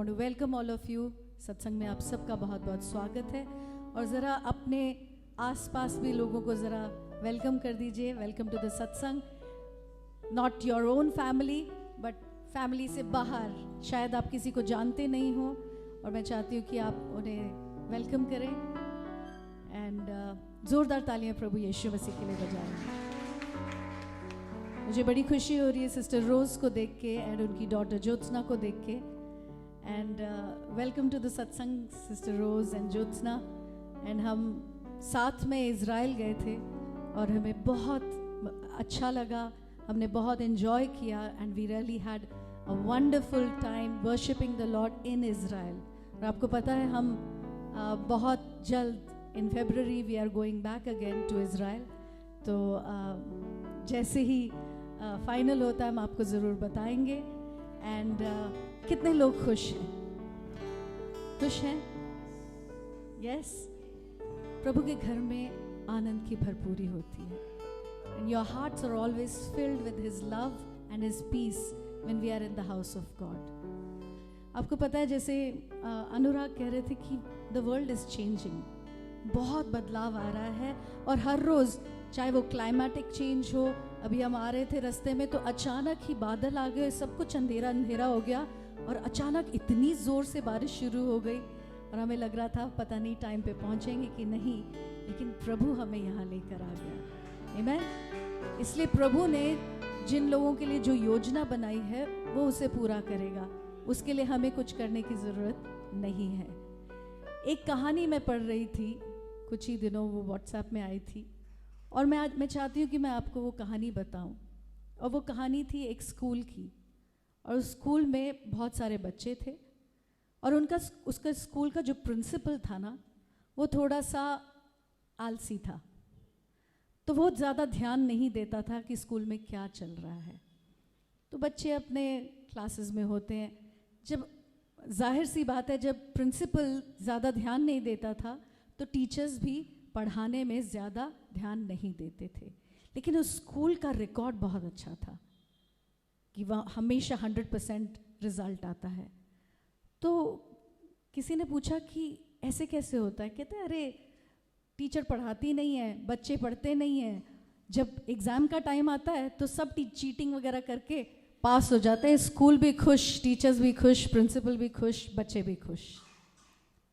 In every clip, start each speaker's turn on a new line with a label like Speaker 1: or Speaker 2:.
Speaker 1: Want to welcome all of you. सत्संग में आप सबका बहुत बहुत स्वागत है। और ज़रा अपने आसपास भी लोगों को ज़रा वेलकम कर दीजिए। वेलकम टू द सत्संग। Not your own family but family से बाहर, शायद आप किसी को जानते नहीं हो और मैं चाहती हूँ कि आप उन्हें वेलकम करें। एंड ज़ोरदार तालियां प्रभु यीशु मसीह के लिए बजाएं। मुझे बड़ी खुशी हो रही है सिस्टर रोज़ को देख के एंड उनकी डॉटर ज्योत्सना को देख के। And welcome to the satsang sister Rose and Jyotsna. And हम साथ में इज़राइल गए थे और हमें बहुत अच्छा लगा, हमने बहुत एंजॉय किया and we really had a wonderful time worshipping the lord in Israel. और आपको पता है हम बहुत जल्द in February we are going back again to Israel. तो जैसे ही फाइनल होता है हम आपको ज़रूर बताएंगे। एंड कितने लोग खुश हैं? खुश हैं? यस। प्रभु के घर में आनंद की भरपूरी होती है। And your hearts are always filled with his love and his peace when we are in the house of God. आपको पता है जैसे अनुराग कह रहे थे कि द वर्ल्ड इज चेंजिंग, बहुत बदलाव आ रहा है और हर रोज़, चाहे वो क्लाइमेटिक चेंज हो, अभी हम आ रहे थे रास्ते में तो अचानक ही बादल आ गए, सब कुछ अंधेरा अंधेरा हो गया और अचानक इतनी ज़ोर से बारिश शुरू हो गई और हमें लग रहा था पता नहीं टाइम पे पहुंचेंगे कि नहीं, लेकिन प्रभु हमें यहाँ लेकर आ गया। आमीन। इसलिए प्रभु ने जिन लोगों के लिए जो योजना बनाई है वो उसे पूरा करेगा, उसके लिए हमें कुछ करने की ज़रूरत नहीं है। एक कहानी मैं पढ़ रही थी कुछ ही दिनों, वो व्हाट्सएप में आई थी और मैं चाहती हूँ कि मैं आपको वो कहानी बताऊँ। और वो कहानी थी एक स्कूल की और उस स्कूल में बहुत सारे बच्चे थे और उसका स्कूल का जो प्रिंसिपल था ना, वो थोड़ा सा आलसी था। तो वो ज़्यादा ध्यान नहीं देता था कि स्कूल में क्या चल रहा है। तो बच्चे अपने क्लासेस में होते हैं, जब जाहिर सी बात है जब प्रिंसिपल ज़्यादा ध्यान नहीं देता था तो टीचर्स भी पढ़ाने में ज़्यादा ध्यान नहीं देते थे। लेकिन उस स्कूल का रिकॉर्ड बहुत अच्छा था कि वह हमेशा 100% रिज़ल्ट आता है। तो किसी ने पूछा कि ऐसे कैसे होता है? कहते हैं अरे टीचर पढ़ाती नहीं है, बच्चे पढ़ते नहीं हैं, जब एग्ज़ाम का टाइम आता है तो सब चीटिंग वगैरह करके पास हो जाते हैं, स्कूल भी खुश, टीचर्स भी खुश, प्रिंसिपल भी खुश, बच्चे भी खुश।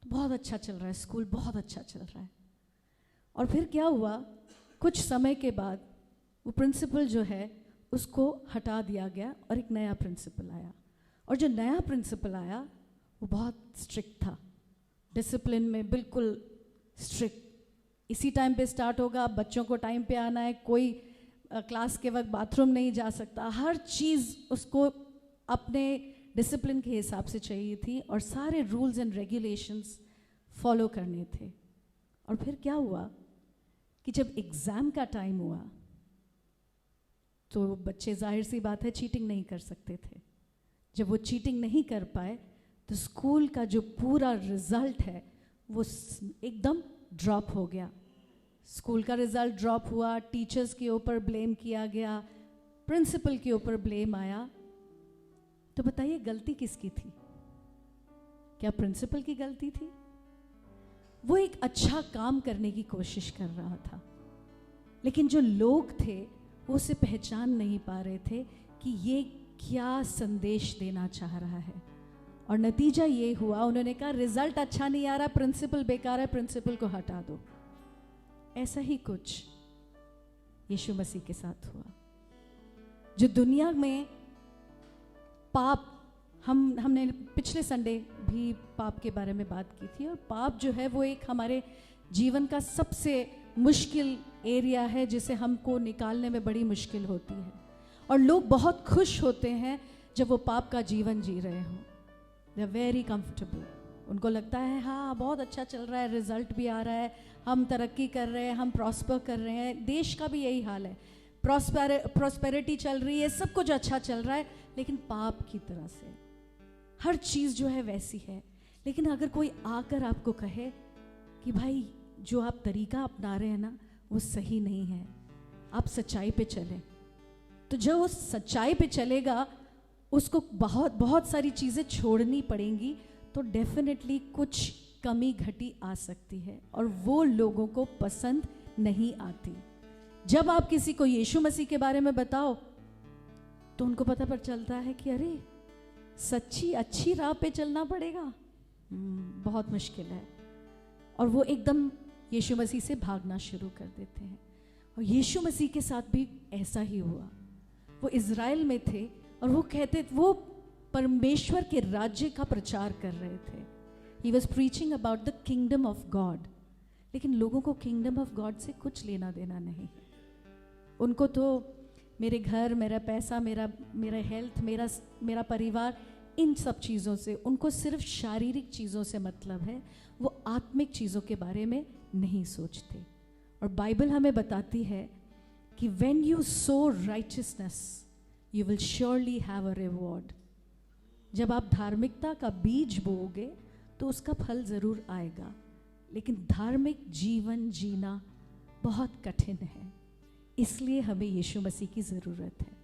Speaker 1: तो बहुत अच्छा चल रहा है स्कूल, बहुत अच्छा चल रहा है। और फिर क्या हुआ, कुछ समय के बाद वो प्रिंसिपल जो है उसको हटा दिया गया और एक नया प्रिंसिपल आया। और जो नया प्रिंसिपल आया वो बहुत स्ट्रिक्ट था, डिसिप्लिन में बिल्कुल स्ट्रिक्ट। इसी टाइम पे स्टार्ट होगा, बच्चों को टाइम पे आना है, कोई क्लास के वक्त बाथरूम नहीं जा सकता, हर चीज़ उसको अपने डिसिप्लिन के हिसाब से चाहिए थी और सारे रूल्स एंड रेगुलेशंस फॉलो करने थे। और फिर क्या हुआ कि जब एग्ज़ाम का टाइम हुआ तो बच्चे जाहिर सी बात है चीटिंग नहीं कर सकते थे। जब वो चीटिंग नहीं कर पाए तो स्कूल का जो पूरा रिज़ल्ट है वो एकदम ड्रॉप हो गया। स्कूल का रिज़ल्ट ड्रॉप हुआ, टीचर्स के ऊपर ब्लेम किया गया, प्रिंसिपल के ऊपर ब्लेम आया। तो बताइए गलती किसकी थी? क्या प्रिंसिपल की गलती थी? वो एक अच्छा काम करने की कोशिश कर रहा था, लेकिन जो लोग थे वो उसे पहचान नहीं पा रहे थे कि ये क्या संदेश देना चाह रहा है। और नतीजा ये हुआ, उन्होंने कहा रिजल्ट अच्छा नहीं आ रहा, प्रिंसिपल बेकार है, प्रिंसिपल को हटा दो। ऐसा ही कुछ यीशु मसीह के साथ हुआ। जो दुनिया में पाप, हमने पिछले संडे भी पाप के बारे में बात की थी, और पाप जो है वो एक हमारे जीवन का सबसे मुश्किल एरिया है जिसे हमको निकालने में बड़ी मुश्किल होती है। और लोग बहुत खुश होते हैं जब वो पाप का जीवन जी रहे हों। दे आर वेरी कंफर्टेबल, उनको लगता है हाँ बहुत अच्छा चल रहा है, रिजल्ट भी आ रहा है, हम तरक्की कर रहे हैं, हम प्रॉस्पर कर रहे हैं। देश का भी यही हाल है, प्रॉस्पेरिटी चल रही है, सब कुछ अच्छा चल रहा है, लेकिन पाप की तरह से हर चीज़ जो है वैसी है। लेकिन अगर कोई आकर आपको कहे कि भाई जो आप तरीका अपना रहे हैं ना वो सही नहीं है, आप सच्चाई पे चलें, तो जब वो सच्चाई पे चलेगा उसको बहुत बहुत सारी चीज़ें छोड़नी पड़ेंगी, तो डेफिनेटली कुछ कमी घटी आ सकती है और वो लोगों को पसंद नहीं आती। जब आप किसी को यीशु मसीह के बारे में बताओ तो उनको पता पर चलता है कि अरे सच्ची अच्छी राह पे चलना पड़ेगा, बहुत मुश्किल है, और वो एकदम यीशु मसीह से भागना शुरू कर देते हैं। और यीशु मसीह के साथ भी ऐसा ही हुआ। वो इज़राइल में थे और वो परमेश्वर के राज्य का प्रचार कर रहे थे। He was preaching about the kingdom of God, लेकिन लोगों को किंगडम ऑफ गॉड से कुछ लेना देना नहीं। उनको तो मेरे घर, मेरा पैसा, मेरा हेल्थ, मेरा परिवार, इन सब चीज़ों से उनको सिर्फ शारीरिक चीज़ों से मतलब है। वो आत्मिक चीज़ों के बारे में नहीं सोचते। और बाइबल हमें बताती है कि when you so righteousness you will surely have a reward. जब आप धार्मिकता का बीज बोओगे तो उसका फल ज़रूर आएगा, लेकिन धार्मिक जीवन जीना बहुत कठिन है। इसलिए हमें यीशु मसीह की ज़रूरत है।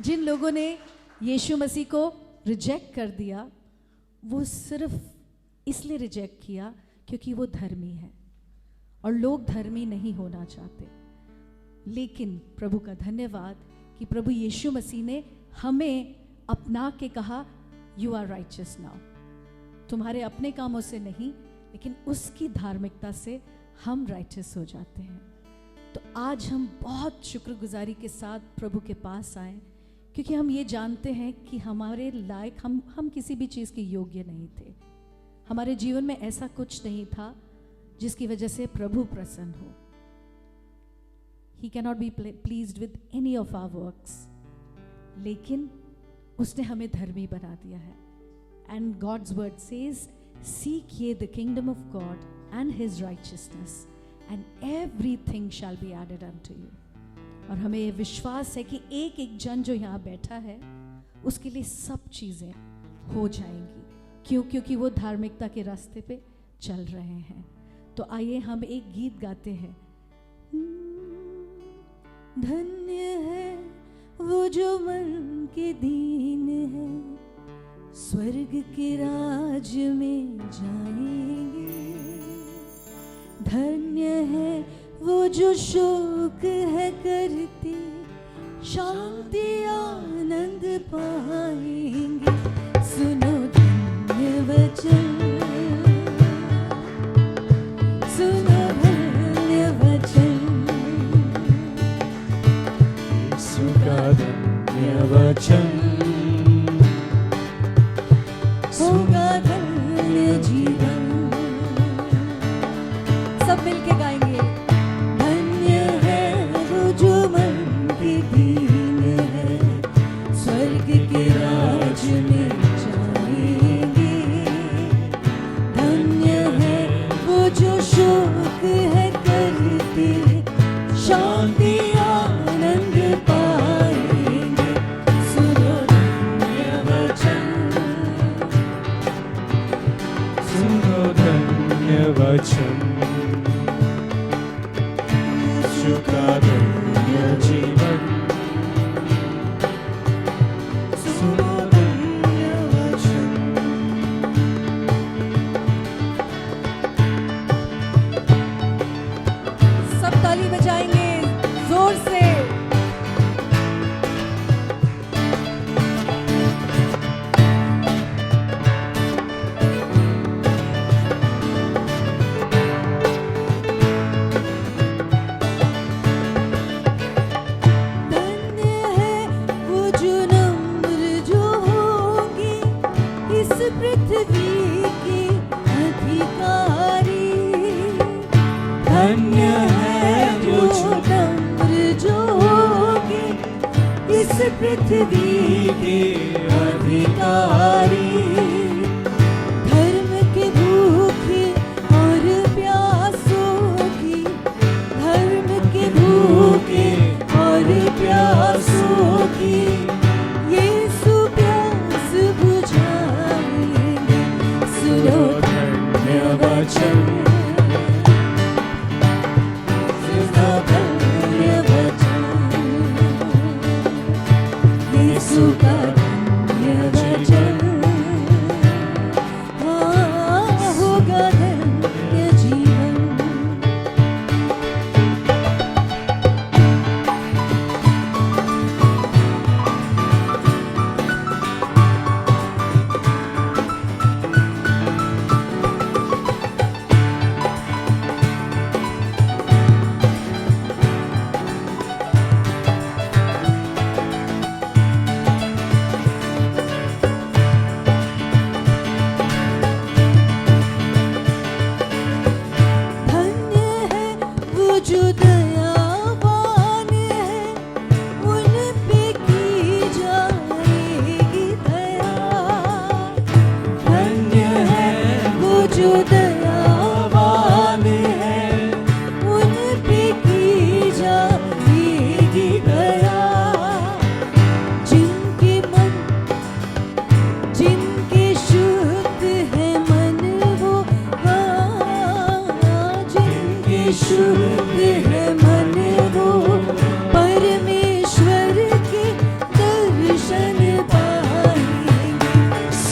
Speaker 1: जिन लोगों ने यीशु मसीह को रिजेक्ट कर दिया, वो सिर्फ इसलिए रिजेक्ट किया क्योंकि वो धर्मी है, और लोग धर्मी नहीं होना चाहते। लेकिन प्रभु का धन्यवाद कि प्रभु यीशु मसीह ने हमें अपना के कहा, यू आर राइचियस नाउ। तुम्हारे अपने कामों से नहीं, लेकिन उसकी धार्मिकता से हम राइचियस हो जाते हैं। तो आज हम बहुत शुक्रगुजारी के साथ प्रभु के पास आए, क्योंकि हम ये जानते हैं कि हमारे लायक हम किसी भी चीज़ के योग्य नहीं थे। हमारे जीवन में ऐसा कुछ नहीं था जिसकी वजह से प्रभु प्रसन्न हो। He cannot be pleased with any of our works, लेकिन उसने हमें धर्मी बना दिया है। And God's word says, seek ye the kingdom of God and his righteousness, and everything shall be added unto you. और हमें ये विश्वास है कि एक एक जन जो यहाँ बैठा है उसके लिए सब चीज़ें हो जाएंगी। क्यों? क्योंकि वो धार्मिकता के रास्ते पे चल रहे हैं। तो आइए हम एक गीत गाते हैं। धन्य है वो जो मन के दीन है, स्वर्ग के राज में जाएंगे। धन्य है वो जो शोक है करते, शांति आनंद पाएंगे। सुनो धन्य वचन, सुनो धन्य वचन, यीशु का धन्य वचन होगा धन्य जीवन। सब मिलके गाएंगे। धन्य है वो जो मन के दीन है, स्वर्ग के राज में जाएंगे। धन्य है वो जो शोक है करते, शांति आनंद पाएंगे। सुनो धन्य वचन, सुनो धन्य वचन, यीशु का धन्य जीवन। सुनो धन्य वचन, सब ताली बजाएंगे जोर से। पृथ्वी के अधिकारी, धर्म के भूखे और प्यासों की, धर्म के भूखे और प्यासों की, यीशु प्यास बुझाएंगे। सुनो धन्य वचन, सुनो धन्य वचन,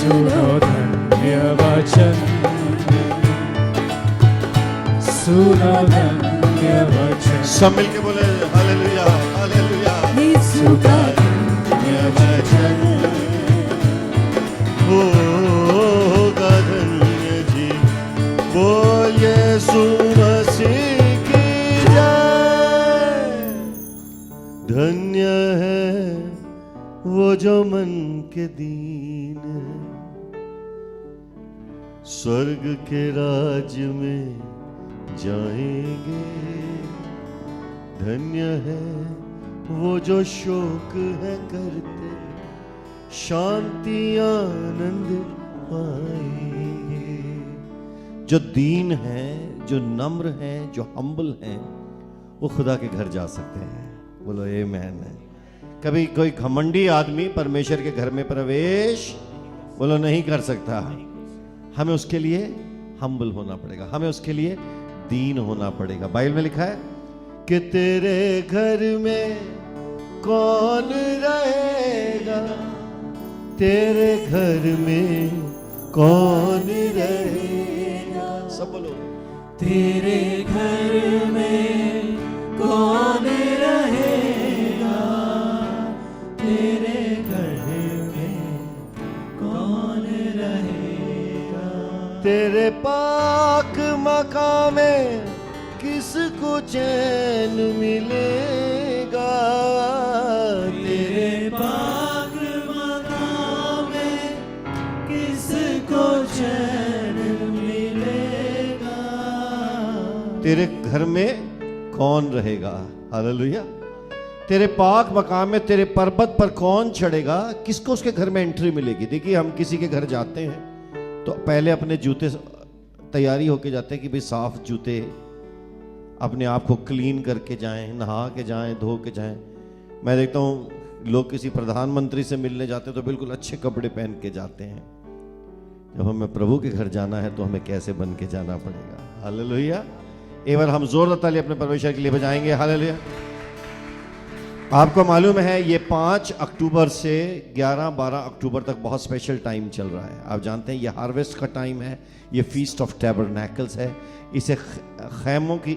Speaker 2: सुनो धन्य वचन, सुनो धन्य वचन।
Speaker 3: सब मिलके बोले हालेलुया हालेलुया।
Speaker 1: यीशु का
Speaker 3: धन्य वचन होगा धन्य जी, बोल यीशु मसीह की जय। धन्य है वो जो मन के दीन है, स्वर्ग के राज्य में जाएंगे। धन्य है वो जो शोक है करते, शांति आनंद पाएंगे। जो दीन है, जो नम्र है, जो हम्बल है, वो खुदा के घर जा सकते हैं। बोलो आमीन। कभी कोई घमंडी आदमी परमेश्वर के घर में प्रवेश बोलो नहीं कर सकता। हमें उसके लिए हम्बल होना पड़ेगा, हमें उसके लिए दीन होना पड़ेगा। बाइबल में लिखा है कि तेरे घर में कौन रहेगा, तेरे घर में कौन रहेगा। सब बोलो
Speaker 2: तेरे घर में कौन रहेगा, तेरे घर में कौन रहेगा।
Speaker 3: तेरे पाक मकाम में किसको चैन मिलेगा,
Speaker 2: तेरे पाक मकाम में किसको चैन मिलेगा।
Speaker 3: तेरे घर में कौन रहेगा। हालेलुया। तेरे पाक मकाम में, तेरे पर्वत पर कौन चढ़ेगा, किसको उसके घर में एंट्री मिलेगी। देखिए हम किसी के घर जाते हैं तो पहले अपने जूते तैयारी होके जाते हैं कि भाई साफ जूते, अपने आप को क्लीन करके जाएं, नहा के जाएं, धो के जाएं। मैं देखता हूँ लोग किसी प्रधानमंत्री से मिलने जाते हैं तो बिल्कुल अच्छे कपड़े पहन के जाते हैं। जब हमें प्रभु के घर जाना है तो हमें कैसे बन के जाना पड़ेगा। हालेलुया। एक बार हम जोरदार ताली अपने परमेश्वर के लिए बजाएंगे। हालेलुया। आपको मालूम है ये 5 अक्टूबर से 11-12 अक्टूबर तक बहुत स्पेशल टाइम चल रहा है। आप जानते हैं ये हार्वेस्ट का टाइम है, ये फीस्ट ऑफ टैबरनैकल्स है। इसे खैमों की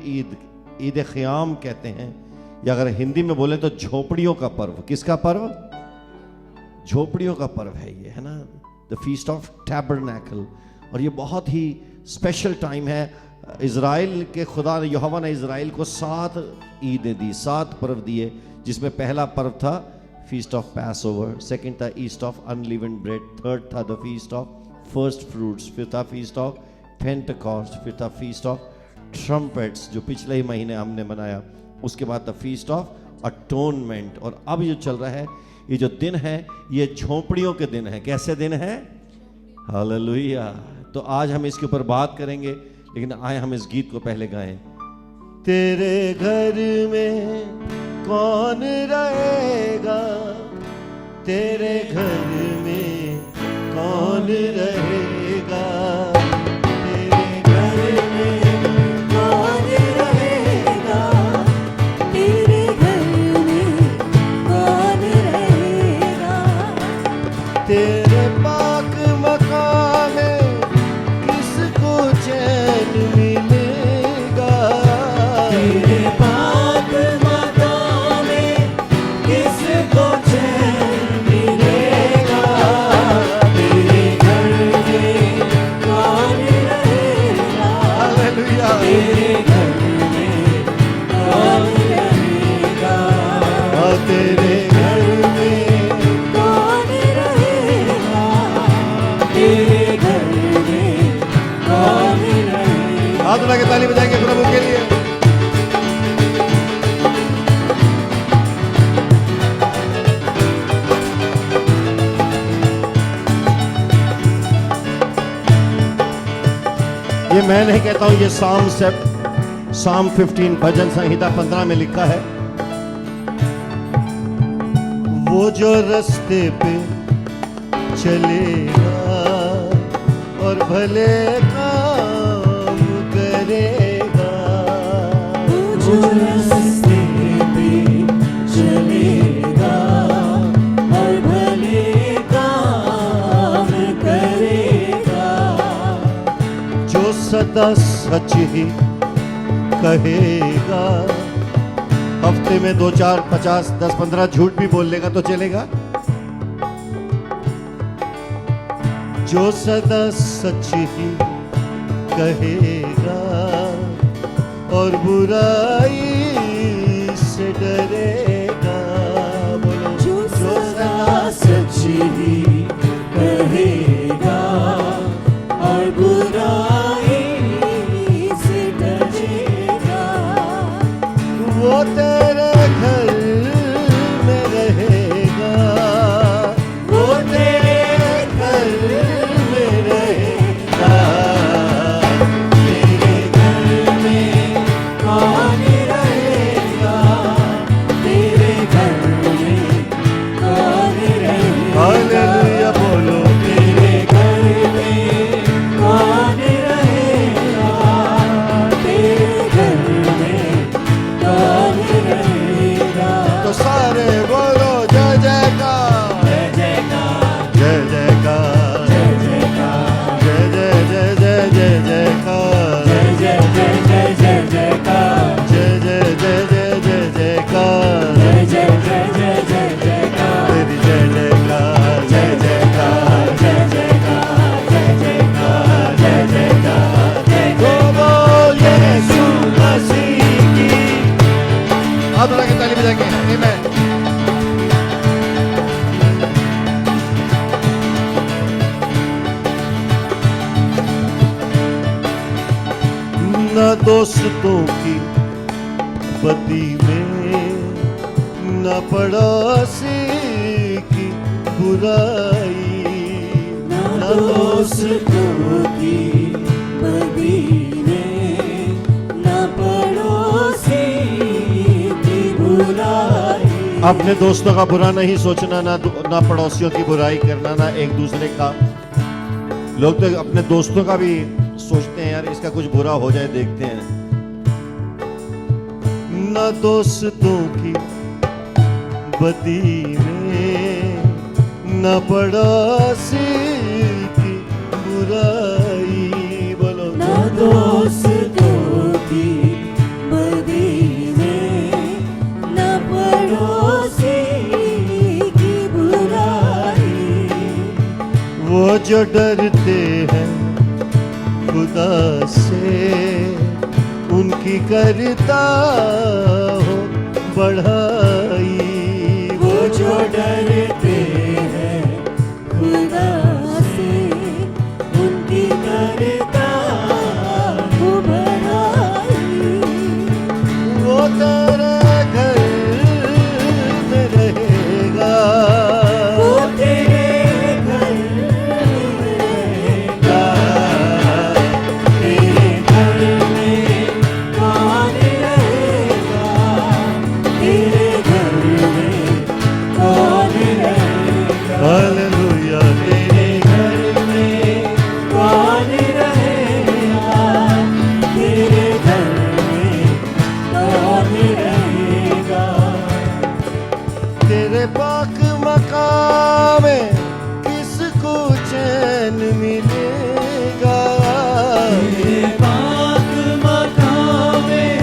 Speaker 3: ईद ख़याम कहते हैं, या अगर हिंदी में बोले तो झोपड़ियों का पर्व। किसका पर्व? झोपड़ियों का पर्व है ये, है ना, द फीस्ट ऑफ टैबरनैकल। और ये बहुत ही स्पेशल टाइम है। इज़राइल के खुदा ने, यहोवा ने इज़राइल को 7 ईदें दी, 7 पर्व दिए, जिसमें पहला पर्व था फीस्ट ऑफ पैस ओवर, सेकेंड था ईस्ट ऑफ अनलीवेंड ब्रेड, थर्ड था the feast of first fruits, फिर था फीस्ट ऑफ पेंटेकोस्ट, फिर था फीस्ट ऑफ ट्रम्पेट्स जो पिछले ही महीने हमने मनाया, उसके बाद था फीस्ट ऑफ अटोनमेंट। और अब जो चल रहा है, ये जो दिन है ये झोपड़ियों के दिन है। कैसे दिन है? हालेलुया। तो आज हम इसके ऊपर बात करेंगे, लेकिन आए हम इस गीत को पहले गाएं। तेरे घर में कौन रहेगा, तेरे घर में कौन रहेगा, तेरे घर में
Speaker 4: कौन रहेगा, तेरे घर में कौन रहेगा।
Speaker 3: तेरे पाक मकाम में किसको चैन मिलेगा,
Speaker 2: तेरे पाक मकाम में किसको चैन मिलेगा। तेरे घर में कौन रहेगा,
Speaker 3: हालेलुया।
Speaker 2: तेरे घर में कौन रहेगा।
Speaker 3: हाँ, तेरे घर में
Speaker 4: कौन रहेगा,
Speaker 2: तेरे घर में कौन रहेगा।
Speaker 3: हाथ उठा के ताली बजाएंगे प्रभु के लिए। ये मैं नहीं कहता हूं, ये साम 15 भजन संहिता 15 में लिखा है। वो जो रास्ते पे चलेगा और भले काम करेगा,
Speaker 2: जो रास्ते पे चलेगा और भले काम करेगा।
Speaker 3: सदा सच ही कहेगा। हफ्ते में 2 4 50 10 15 झूठ भी बोल लेगा तो चलेगा। जो सदा सच ही कहेगा और बुराई से डरेगा। बोलो
Speaker 4: जो सदा सच ही कहेगा और बुराई से डरेगा।
Speaker 3: वो तेरे घर में रहेगा। वो तेरे घर में रहेगा।
Speaker 2: तेरे घर में कौन रहेगा? तेरे घर में कौन रहेगा?
Speaker 3: हालेलुया बोलो।
Speaker 2: तेरे घर में कौन रहेगा? तेरे घर में कौन रहेगा?
Speaker 3: तो सारे बोलो जय जयकार
Speaker 2: जय जयकार
Speaker 3: जय जयकार
Speaker 2: जय जयकार
Speaker 3: जय जय जय जय जय जयकार
Speaker 2: जय जय जय जय जय जयकार
Speaker 3: जय जय जय जय जय जयकार
Speaker 2: जय जय जय जय जय जयकार
Speaker 3: तेरी जय जयकार
Speaker 2: जय जयकार जय जयकार जय जयकार जय जयकार जय
Speaker 3: तो बोल यीशु मसीह की। हाथ उठा के ताली बजाएंगे। आमीन। न दोस्तों की बदी में न पड़ोसी की बुराई।
Speaker 2: न दोस्तों की बदी में न पड़ोसी की बुराई।
Speaker 3: अपने दोस्तों का बुरा नहीं सोचना, ना पड़ोसियों की बुराई करना, ना एक दूसरे का। लोग तो अपने दोस्तों का भी सोचते हैं यार इसका कुछ बुरा हो जाए देखते हैं। न दोस्तों की बदी में न पड़ोसी की बुराई। बोलो
Speaker 2: न दोस्तों की बदी में न पड़ोसी की बुराई।
Speaker 3: वो जो डरते हैं खुदा से उनकी करता हो बढ़ाई।
Speaker 2: वो जो डरते हैं खुदा से उनकी करता हो बढ़ाई।
Speaker 3: वो तेरे घर में रहेगा।
Speaker 2: वो तेरे घर में रहेगा। तेरे घर में कौन रहेगा? तेरे घर में कौन रहेगा?
Speaker 3: हालेलुया
Speaker 2: तेरे घर में कौन रहेगा? तेरे घर में कौन रहेगा?
Speaker 3: तेरे पाक मकाम में किसको चैन मिलेगा।
Speaker 2: तेरे पाक मकाम में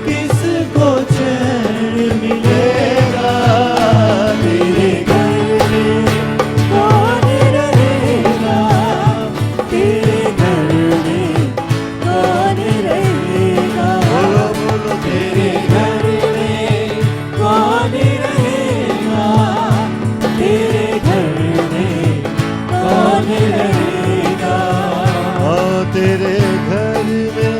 Speaker 2: किसको चैन मिलेगा? तेरे घर में कौन रहेगा? तेरे घर में कौन रहेगा?
Speaker 3: बोलो बोलो
Speaker 2: तेरे घर में कौन रहेगा? तेरे घर में कौन रहेगा?
Speaker 3: हाँ तेरे घर में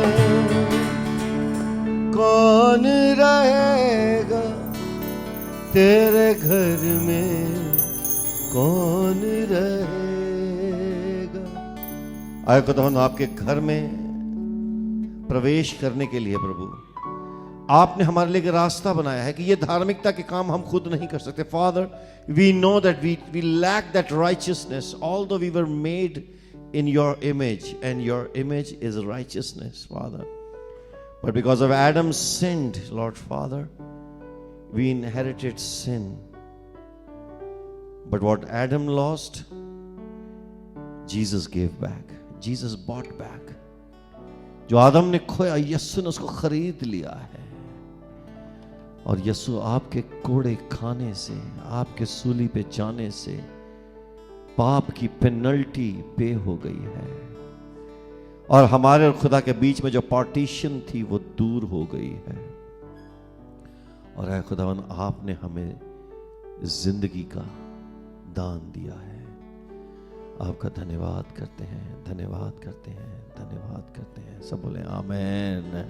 Speaker 3: कौन रहेगा। तेरे घर में कौन रहेगा। आए खुदावंद आपके घर में प्रवेश करने के लिए प्रभु आपने हमारे लिए एक रास्ता बनाया है कि ये धार्मिकता के काम हम खुद नहीं कर सकते। Father we know that we lack that righteousness although we were made in your image and your image is righteousness, Father. But because of Adam's sinned, Lord Father, we inherited sin. But what Adam lost, Jesus gave back. Jesus bought back. जो आदम ने खोया यीशु ने उसको खरीद लिया है। और यीशु आपके कोड़े खाने से, आपके सूली पे जाने से पाप की पेनल्टी पे हो गई है और हमारे और खुदा के बीच में जो पार्टीशन थी वो दूर हो गई है। और ऐ खुदावन, आपने हमें जिंदगी का दान दिया है। आपका धन्यवाद करते हैं, धन्यवाद करते हैं, धन्यवाद करते हैं। सब बोले आमेन,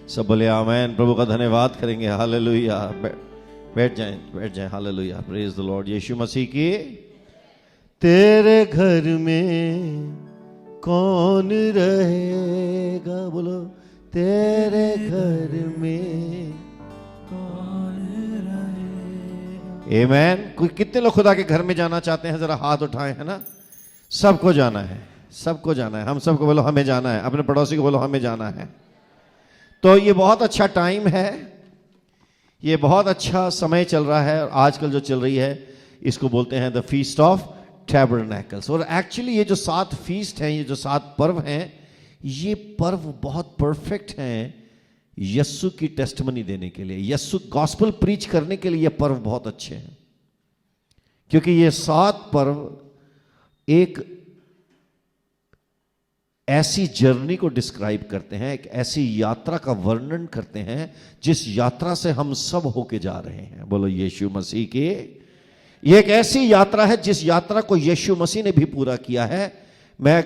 Speaker 3: सब बोले आमेन। प्रभु का धन्यवाद करेंगे। हालेलुया। बैठ जाएं hallelujah. Praise the lord. Yeshu Masih की। तेरे घर में कौन रहेगा, बोलो तेरे घर में कौन रहेगा। आमेन। कितने लोग खुदा के घर में जाना चाहते हैं? जरा हाथ उठाएं, है ना। सबको जाना है, सबको जाना है। हम सबको बोलो हमें जाना है। अपने पड़ोसी को बोलो हमें जाना है। तो ये बहुत अच्छा टाइम है, ये बहुत अच्छा समय चल रहा है। और आजकल जो चल रही है इसको बोलते हैं द फीस्ट ऑफ टैबरनैकल्स। और एक्चुअली ये जो 7 फीस्ट हैं, ये जो 7 पर्व हैं, ये पर्व बहुत परफेक्ट हैं यस्सु की टेस्टमनी देने के लिए, यस्सु गॉस्पेल प्रीच करने के लिए। ये पर्व बहुत अच्छे हैं क्योंकि ये 7 पर्व एक ऐसी जर्नी को डिस्क्राइब करते हैं, एक ऐसी यात्रा का वर्णन करते हैं जिस यात्रा से हम सब होके जा रहे हैं। बोलो यीशु मसीह की। ये एक ऐसी यात्रा है जिस यात्रा को यीशु मसीह ने भी पूरा किया है। मैं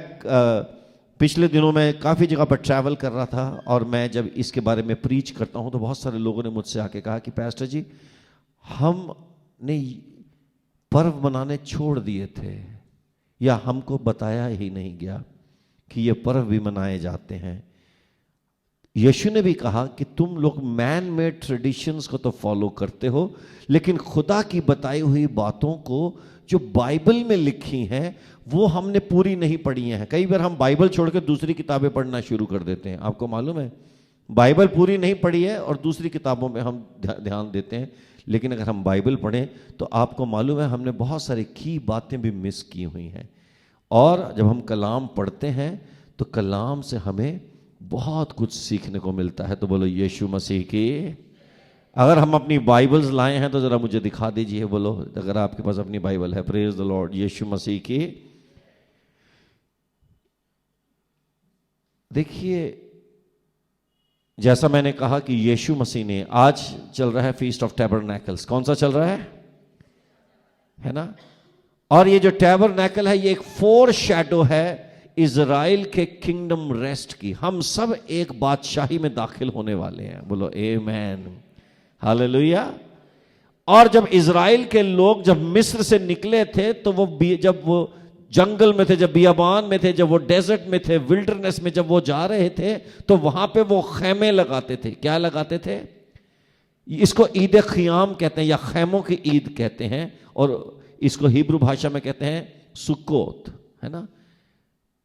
Speaker 3: पिछले दिनों में काफ़ी जगह पर ट्रैवल कर रहा था और मैं जब इसके बारे में प्रीच करता हूं तो बहुत सारे लोगों ने मुझसे आके कहा कि पास्टर जी, हमने पर्व मनाने छोड़ दिए थे या हमको बताया ही नहीं गया कि ये पर्व भी मनाए जाते हैं। यीशु ने भी कहा कि तुम लोग मैन मेड ट्रेडिशंस को तो फॉलो करते हो, लेकिन खुदा की बताई हुई बातों को जो बाइबल में लिखी हैं वो हमने पूरी नहीं पढ़ी हैं। कई बार हम बाइबल छोड़ के दूसरी किताबें पढ़ना शुरू कर देते हैं। आपको मालूम है, बाइबल पूरी नहीं पढ़ी है और दूसरी किताबों में हम ध्यान देते हैं। लेकिन अगर हम बाइबल पढ़ें तो आपको मालूम है हमने बहुत सारी की बातें भी मिस की हुई हैं। और जब हम कलाम पढ़ते हैं तो कलाम से हमें बहुत कुछ सीखने को मिलता है। तो बोलो यीशु मसीह की। अगर हम अपनी बाइबल्स लाए हैं तो जरा मुझे दिखा दीजिए। बोलो अगर आपके पास अपनी बाइबल है। Praise the lord. Yeshu Masih की। देखिए, जैसा मैंने कहा कि यीशु मसीह ने, आज चल रहा है फीस्ट ऑफ टैबरनैकल्स। कौन सा चल रहा है ना। और ये जो टैबरनैकल है ये एक फोर शैडो है इजराइल के किंगडम रेस्ट की। हम सब एक बादशाही में दाखिल होने वाले हैं। बोलो आमेन, हालेलुया। और जब इजराइल के लोग जब मिस्र से निकले थे तो जब वो जंगल में थे, जब बियाबान में थे, जब वो डेजर्ट में थे, विल्डरनेस में जब वो जा रहे थे तो वहां पे वो खैमे लगाते थे। क्या लगाते थे? इसको ईद खियाम कहते हैं या खैमों की ईद कहते हैं और इसको हिब्रू भाषा में कहते हैं सुक्कोत, है ना।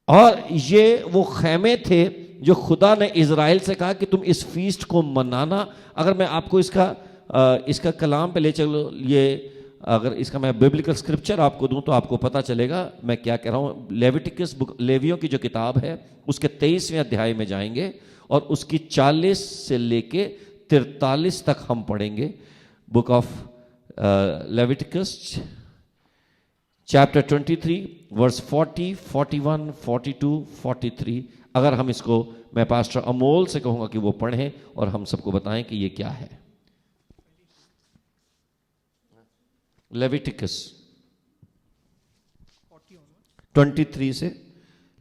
Speaker 3: और ये वो खैमे थे जो खुदा ने इजराइल से कहा कि तुम इस फीस्ट को मनाना। अगर मैं आपको इसका कलाम पे ले चलो, ये अगर इसका मैं बिब्लिकल स्क्रिप्चर आपको दूं तो आपको पता चलेगा मैं क्या कह रहा हूं। लेविटिकस बुक, लेवियों की जो किताब है उसके 23वें अध्याय में जाएंगे और उसकी 40 से लेके 43 तक हम पढ़ेंगे। Book of Leviticus chapter 23 verse 40, 41, 42, 43। अगर हम इसको, मैं पास्टर अमोल से कहूंगा कि वो पढ़ें और हम सबको बताएं कि ये क्या है। लेविटिकस 23 से,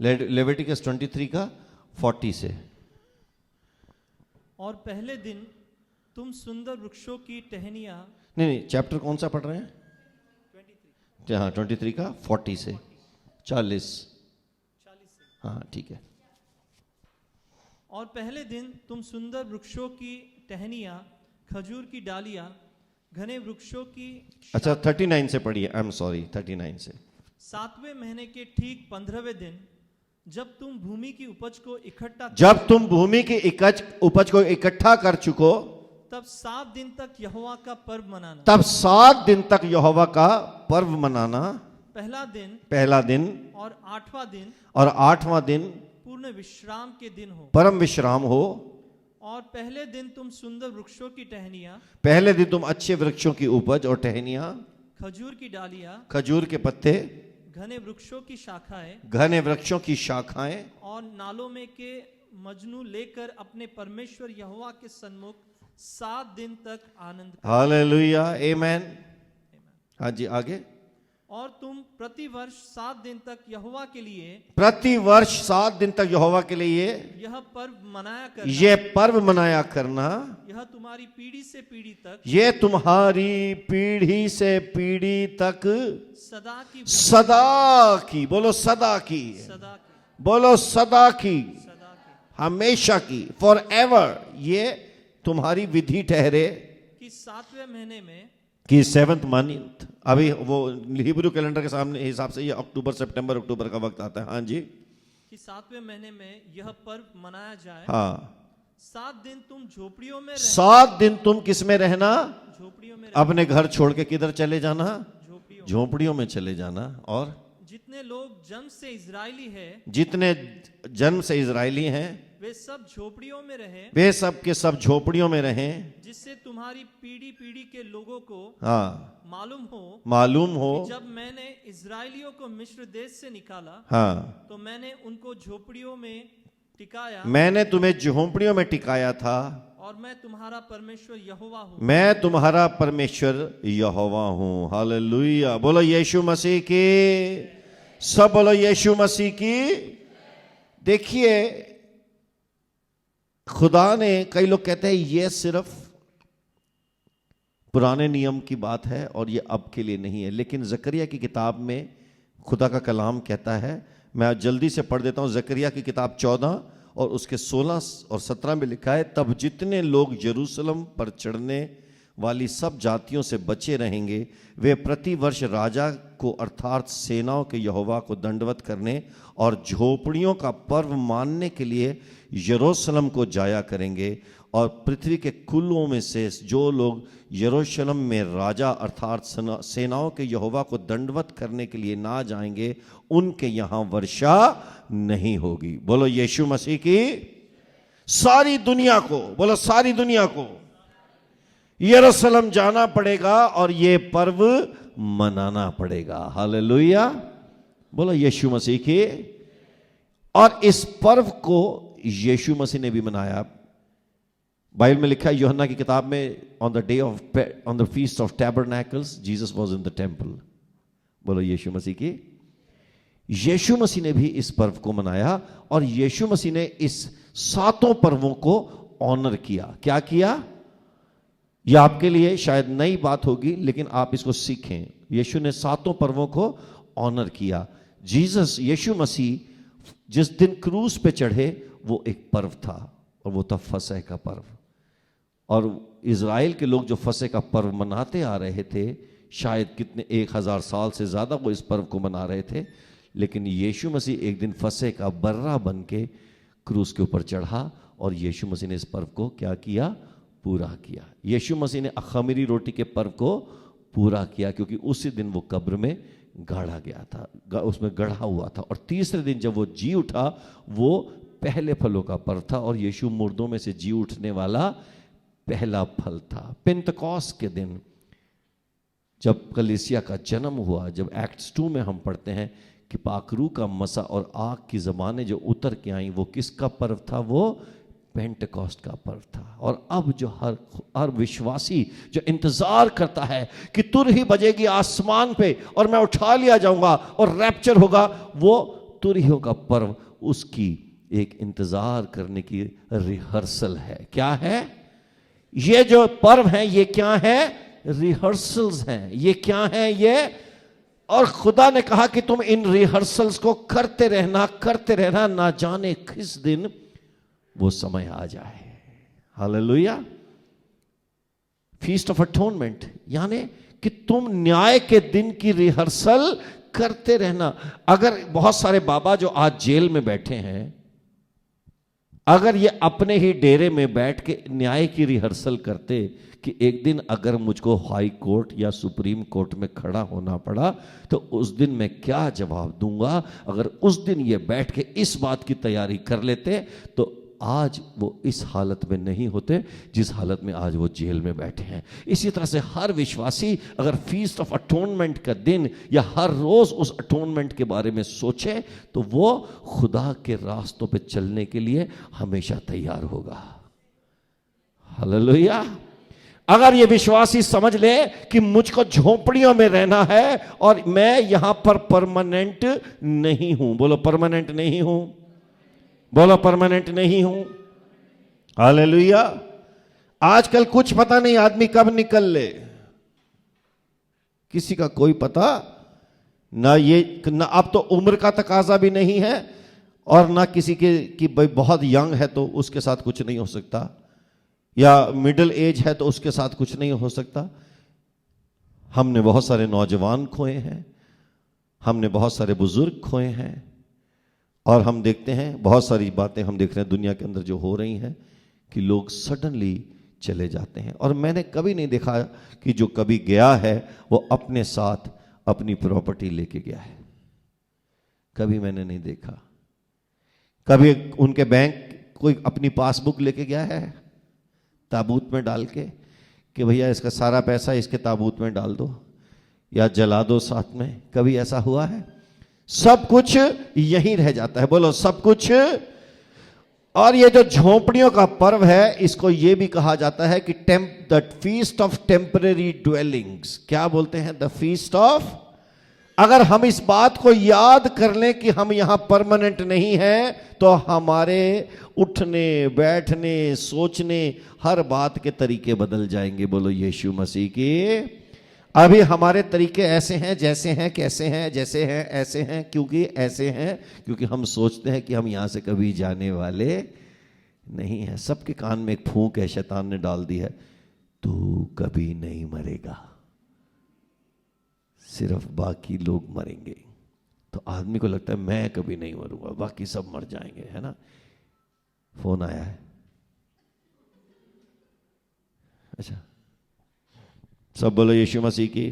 Speaker 3: लेविटिकस 23 का 40 से।
Speaker 2: और पहले दिन तुम सुंदर वृक्षों की टहनियां।
Speaker 3: नहीं, चैप्टर कौन सा पढ़ रहे हैं? 23। हाँ, 23 का 40 से 40 से। हाँ ठीक है।
Speaker 2: और पहले दिन तुम सुंदर वृक्षों की टहनियां, खजूर की डालियां, घने वृक्षों की।
Speaker 3: अच्छा 39 से पढ़िए। आई एम सॉरी, 39 से।
Speaker 2: 7वें महीने के ठीक 15वें दिन जब तुम भूमि की उपज को इकट्ठा कर चुको तब 7 दिन तक यहोवा का पर्व मनाना।
Speaker 3: तब 7 दिन तक यहोवा का पर्व मनाना।
Speaker 2: पहला दिन
Speaker 3: और 8वां दिन
Speaker 2: पूर्ण विश्राम के दिन हो।
Speaker 3: परम विश्राम हो।
Speaker 2: और पहले दिन तुम सुंदर वृक्षों की टहनियां,
Speaker 3: पहले दिन तुम अच्छे वृक्षों की उपज और टहनियां,
Speaker 2: खजूर की डालियां,
Speaker 3: खजूर के पत्ते,
Speaker 2: घने वृक्षों की शाखाएं
Speaker 3: घने वृक्षों की शाखाएं
Speaker 2: और नालों में के मजनू लेकर अपने परमेश्वर यहोवा के सन्मुख 7 दिन तक आनंद करो।
Speaker 3: हालेलुया, आमेन। हाँ जी, आगे।
Speaker 2: और तुम प्रतिवर्ष 7 दिन तक यहोवा के लिए
Speaker 3: प्रति वर्ष 7 दिन तक यहोवा के लिए
Speaker 2: यह पर्व मनाया करना।
Speaker 3: ये पर्व मनाया करना।
Speaker 2: यह तुम्हारी पीढ़ी से पीढ़ी तक,
Speaker 3: ये तुम्हारी पीढ़ी से पीढ़ी तक
Speaker 2: सदा की,
Speaker 3: बोलो सदा की,
Speaker 2: सदा की,
Speaker 3: बोलो सदा की,
Speaker 2: सदा की,
Speaker 3: हमेशा की, फॉर एवर। ये तुम्हारी विधि ठहरे
Speaker 2: कि 7वें महीने में,
Speaker 3: कि 7th मंथ, अभी वो हिब्रू कैलेंडर के सामने हिसाब से ये अक्टूबर सितंबर अक्टूबर का वक्त आता है। हाँ जी,
Speaker 2: कि 7वें महीने में यह पर्व मनाया जाए।
Speaker 3: हाँ,
Speaker 2: 7 दिन तुम झोपड़ियों में
Speaker 3: 7 दिन तुम किस में रहना?
Speaker 2: झोपड़ियों में
Speaker 3: अपने घर छोड़ के किधर चले जाना?
Speaker 2: झोपड़ियों।
Speaker 3: झोपड़ियों में चले जाना। और
Speaker 2: जितने लोग जन्म से इजरायली है,
Speaker 3: जितने जन्म से इजरायली हैं
Speaker 2: वे सब झोपड़ियों में रहे,
Speaker 3: वे सब के सब झोपड़ियों में रहें,
Speaker 2: जिससे तुम्हारी पीढ़ी पीढ़ी के लोगों को
Speaker 3: हाँ,
Speaker 2: मालूम हो
Speaker 3: हो
Speaker 2: कि जब मैंने इजरायलियों को मिस्र देश से निकाला,
Speaker 3: हाँ,
Speaker 2: तो मैंने उनको झोपड़ियों में टिकाया,
Speaker 3: मैंने तुम्हें झोपड़ियों में टिकाया था,
Speaker 2: और मैं तुम्हारा परमेश्वर यहोवा हूँ।
Speaker 3: मैं तुम्हारा परमेश्वर यहोवा हूँ। हालेलुया, बोलो यीशु मसीह की, सब बोलो यीशु मसीह की। देखिए, खुदा ने, कई लोग कहते हैं ये सिर्फ पुराने नियम की बात है और ये अब के लिए नहीं है, लेकिन जकरिया की किताब में खुदा का कलाम कहता है, मैं जल्दी से पढ़ देता हूं, जकरिया की किताब 14 और उसके 16 और 17 में लिखा है, तब जितने लोग यरूशलेम पर चढ़ने वाली सब जातियों से बचे रहेंगे, वे प्रतिवर्ष राजा को अर्थात सेनाओं के यहोवा को दंडवत करने और झोपड़ियों का पर्व मानने के लिए यरूशलेम को जाया करेंगे। और पृथ्वी के कुलों में से जो लोग यरूशलेम में राजा अर्थात सेनाओं के यहोवा को दंडवत करने के लिए ना जाएंगे, उनके यहाँ वर्षा नहीं होगी। बोलो यीशु मसीह की। सारी दुनिया को, बोलो सारी दुनिया को यरूशलेम जाना पड़ेगा और ये पर्व मनाना पड़ेगा। हालेलुया, बोलो यीशु मसीह की। और इस पर्व को यीशु मसीह ने भी मनाया। बाइबल में लिखा है यूहन्ना की किताब में, on the feast of tabernacles Jesus was in the temple. बोलो यीशु मसीह की। यीशु मसीह ने भी इस पर्व को मनाया और यीशु मसीह ने इस 7 पर्वों को ऑनर किया। क्या किया? यह आपके लिए शायद नई बात होगी, लेकिन आप इसको सीखें। यीशु ने 7 पर्वों को ऑनर किया। जीसस, यीशु मसीह जिस दिन क्रूस पे चढ़े वो एक पर्व था, और वो था फसह का पर्व। और इज़राइल के लोग जो फसह का पर्व मनाते आ रहे थे, शायद कितने 1000 साल से ज़्यादा वो इस पर्व को मना रहे थे। लेकिन यीशु मसीह एक दिन फसह का बर्रा बन के क्रूस के ऊपर चढ़ा और यीशु मसीह ने इस पर्व को क्या किया? पूरा किया। यीशु मसीह ने अख़मीरी रोटी के पर्व को पूरा किया, क्योंकि उसी दिन वो कब्र में गाड़ा गया था, उसमें गढ़ा हुआ था। और तीसरे दिन जब वो जी उठा, वो पहले फलों का पर्व था, और यीशु मुर्दों में से जी उठने वाला पहला फल था। पेंतकोस्त के दिन जब कलीसिया का जन्म हुआ, जब एक्ट्स 2 में हम पढ़ते हैं कि पाखरू का मसा और आग की ज़बानें जो उतर के आई, वो किसका पर्व था? वो पेंटकोस्ट का पर्व था। और अब जो हर विश्वासी जो इंतजार करता है कि तुर ही बजेगी आसमान पे और मैं उठा लिया जाऊंगा और रैप्चर होगा, वो तुरहियों का पर्व, उसकी एक इंतजार करने की रिहर्सल है। क्या है ये जो पर्व है? ये क्या है? रिहर्सल्स हैं। ये क्या है? ये, और खुदा ने कहा कि तुम इन रिहर्सल्स को करते रहना, ना जाने किस दिन वो समय आ जाए। हालेलुया। फीस्ट ऑफ अटोनमेंट, यानी कि तुम न्याय के दिन की रिहर्सल करते रहना। अगर बहुत सारे बाबा जो आज जेल में बैठे हैं, अगर ये अपने ही डेरे में बैठ के न्याय की रिहर्सल करते कि एक दिन अगर मुझको हाई कोर्ट या सुप्रीम कोर्ट में खड़ा होना पड़ा तो उस दिन मैं क्या जवाब दूंगा, अगर उस दिन ये बैठ के इस बात की तैयारी कर लेते तो आज वो इस हालत में नहीं होते जिस हालत में आज वो जेल में बैठे हैं। इसी तरह से हर विश्वासी अगर फीस्ट ऑफ अटोनमेंट का दिन या हर रोज उस अटोनमेंट के बारे में सोचे तो वो खुदा के रास्तों पे चलने के लिए हमेशा तैयार होगा। हालेलुया। अगर ये विश्वासी समझ ले कि मुझको झोपड़ियों में रहना है और मैं यहां पर परमानेंट नहीं हूं, बोलो परमानेंट नहीं हूं, बोलो परमानेंट नहीं हूं। हालेलुया। आजकल कुछ पता नहीं आदमी कब निकल ले, किसी का कोई पता ना, ये ना अब तो उम्र का तकाजा भी नहीं है और ना किसी के कि भाई बहुत यंग है तो उसके साथ कुछ नहीं हो सकता, या मिडिल एज है तो उसके साथ कुछ नहीं हो सकता। हमने बहुत सारे नौजवान खोए हैं, हमने बहुत सारे बुजुर्ग खोए हैं, और हम देखते हैं बहुत सारी बातें हम देख रहे हैं दुनिया के अंदर जो हो रही हैं कि लोग सडनली चले जाते हैं। और मैंने कभी नहीं देखा कि जो कभी गया है वो अपने साथ अपनी प्रॉपर्टी लेके गया है, कभी मैंने नहीं देखा। कभी उनके बैंक कोई अपनी पासबुक लेके गया है ताबूत में डाल के कि भैया इसका सारा पैसा इसके ताबूत में डाल दो या जला दो साथ में, कभी ऐसा हुआ है? सब कुछ यहीं रह जाता है, बोलो सब कुछ। और ये जो झोपड़ियों का पर्व है इसको ये भी कहा जाता है कि the feast of temporary dwellings. क्या बोलते हैं? The feast of. अगर हम इस बात को याद कर लें कि हम यहां परमानेंट नहीं हैं तो हमारे उठने बैठने सोचने हर बात के तरीके बदल जाएंगे। बोलो यीशु मसीह की। अभी हमारे तरीके ऐसे हैं जैसे हैं, कैसे हैं, जैसे हैं ऐसे हैं, क्योंकि ऐसे हैं क्योंकि हम सोचते हैं कि हम यहां से कभी जाने वाले नहीं हैं। सबके कान में एक फूंक है, शैतान ने डाल दी है, तू कभी नहीं मरेगा, सिर्फ बाकी लोग मरेंगे। तो आदमी को लगता है मैं कभी नहीं मरूंगा, बाकी सब मर जाएंगे, है ना। फोन आया है, अच्छा, सब बोलो यीशु मसीह की,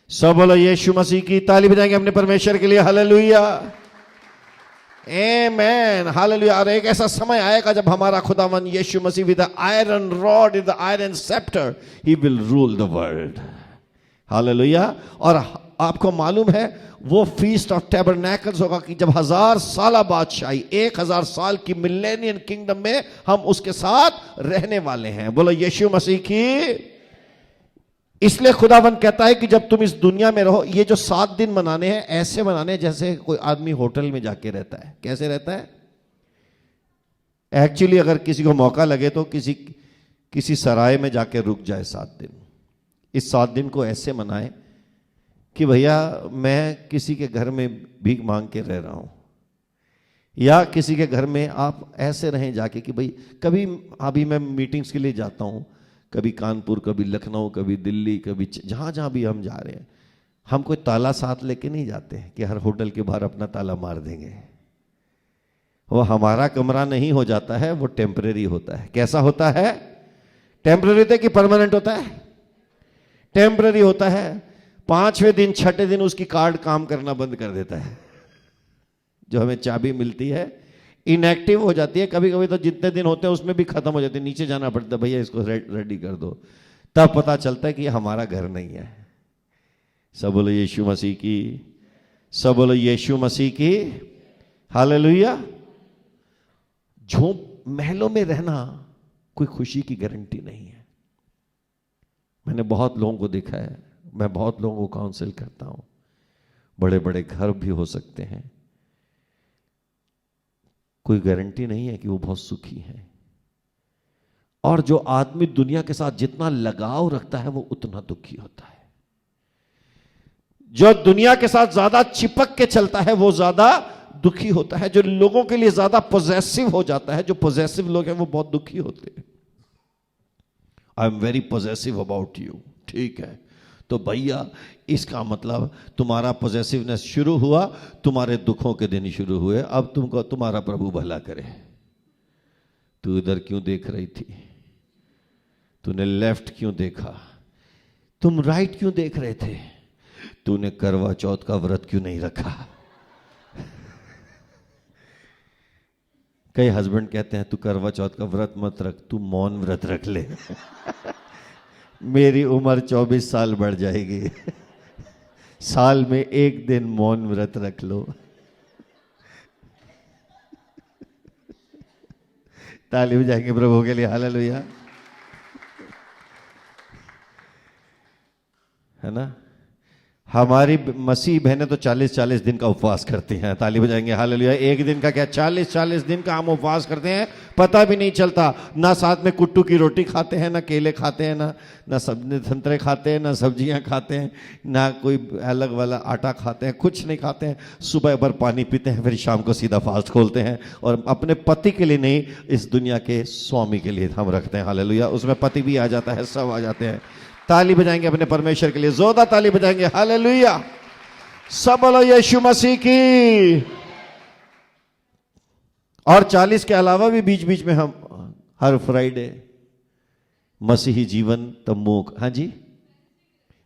Speaker 3: सब बोलो यीशु मसीह की। ताली बजाएंगे अपने परमेश्वर के लिए। Hallelujah, amen, hallelujah. और एक ऐसा समय आएगा जब हमारा खुदावन Yeshu Masih with the iron rod, with the iron sceptre, he will rule the world. Hallelujah. और आपको मालूम है वो फीस्ट ऑफ टैबरनैकल्स होगा कि जब 1000 साल बादशाही, 1000 साल की मिलेनियन किंगडम में हम उसके साथ रहने वाले हैं। बोलो यीशु मसीह की। इसलिए खुदावन कहता है कि जब तुम इस दुनिया में रहो, ये जो 7 दिन मनाने हैं ऐसे मनाने हैं जैसे कोई आदमी होटल में जाके रहता है। कैसे रहता है? एक्चुअली अगर किसी को मौका लगे तो किसी सराय में जाके रुक जाए 7 दिन। इस 7 दिन को ऐसे मनाए कि भैया मैं किसी के घर में भीख मांग के रह रहा हूं, या किसी के घर में आप ऐसे रहें जाके कि भाई कभी अभी मैं मीटिंग्स के लिए जाता हूं, कभी कानपुर, कभी लखनऊ, कभी दिल्ली, कभी जहां जहां भी हम जा रहे हैं, हम कोई ताला साथ लेके नहीं जाते हैं कि हर होटल के बाहर अपना ताला मार देंगे। वो हमारा कमरा नहीं हो जाता है, वो टेम्परेरी होता है। कैसा होता है? टेम्परेरी होता है कि परमानेंट होता है? टेम्परेरी होता है। 5वें दिन 6ठे दिन उसकी कार्ड काम करना बंद कर देता है, जो हमें चाबी मिलती है इनएक्टिव हो जाती है। कभी कभी तो जितने दिन होते हैं उसमें भी खत्म हो जाती है, नीचे जाना पड़ता है, भैया इसको रेडी कर दो, तब पता चलता है कि हमारा घर नहीं है। सब बोलो यीशु मसीह की, सब बोलो यीशु मसीह की। हालेलुया। झोंप महलों में रहना कोई खुशी की गारंटी नहीं है। मैंने बहुत लोगों को देखा है, मैं बहुत लोगों को काउंसिल करता हूं, बड़े बड़े घर भी हो सकते हैं, कोई गारंटी नहीं है कि वो बहुत सुखी हैं। और जो आदमी दुनिया के साथ जितना लगाव रखता है वो उतना दुखी होता है। जो दुनिया के साथ ज्यादा चिपक के चलता है वो ज्यादा दुखी होता है। जो लोगों के लिए ज्यादा पॉजेसिव हो जाता है, जो पॉजेसिव लोग हैं वो बहुत दुखी होते हैं। I am very possessive about you, ठीक है, तो भैया इसका मतलब तुम्हारा पॉजेसिवनेस शुरू हुआ, तुम्हारे दुखों के दिन शुरू हुए। अब तुमको तुम्हारा प्रभु भला करे। तू इधर क्यों देख रही थी? तूने लेफ्ट क्यों देखा? तुम राइट क्यों देख रहे थे? तूने करवा चौथ का व्रत क्यों नहीं रखा? कई हस्बैंड कहते हैं तू करवा चौथ का व्रत मत रख, तू मौन व्रत रख ले। मेरी उम्र 24 साल बढ़ जाएगी। साल में एक दिन मौन व्रत रख लो। ताली बजाएंगे प्रभु के लिए, हालेलुया। है ना? हमारी मसीह बहनें तो 40-40 दिन का उपवास करती हैं। ताली बजाएंगे, हालेलुया। एक दिन का क्या, 40-40 दिन का हम उपवास करते हैं, पता भी नहीं चलता। ना साथ में कुट्टू की रोटी खाते हैं, ना केले खाते हैं, ना संतरे खाते हैं, ना सब्जियां खाते हैं, ना कोई अलग वाला आटा खाते हैं, कुछ नहीं खाते हैं। सुबह भर पानी पीते हैं, फिर शाम को सीधा फास्ट खोलते हैं। और अपने पति के लिए नहीं, इस दुनिया के स्वामी के लिए हम रखते हैं, हालेलुया। उसमें पति भी आ जाता है, सब आ जाते हैं। ताली बजाएंगे अपने परमेश्वर के लिए, जोरदार ताली बजाएंगे, हालेलुया। सब बोलो यीशु मसीह की। और 40 के अलावा भी बीच बीच में हम हर फ्राइडे मसीही जीवन तम्बू, हाँ जी,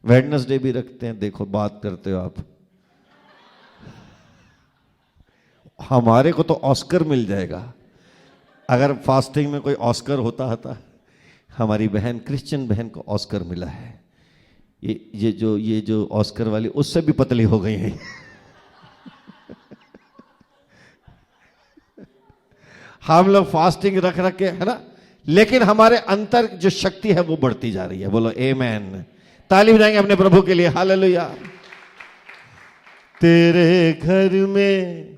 Speaker 3: वेडनेसडे भी रखते हैं। देखो बात करते हो आप, हमारे को तो ऑस्कर मिल जाएगा अगर फास्टिंग में कोई ऑस्कर होता। हमारी बहन, क्रिश्चियन बहन को ऑस्कर मिला है। ये जो ऑस्कर वाली उससे भी पतली हो गई है। हम लोग फास्टिंग रख के, है ना, लेकिन हमारे अंतर जो शक्ति है वो बढ़ती जा रही है। बोलो आमेन। ताली बजाएंगे अपने प्रभु के लिए, हालेलुया। तेरे घर में,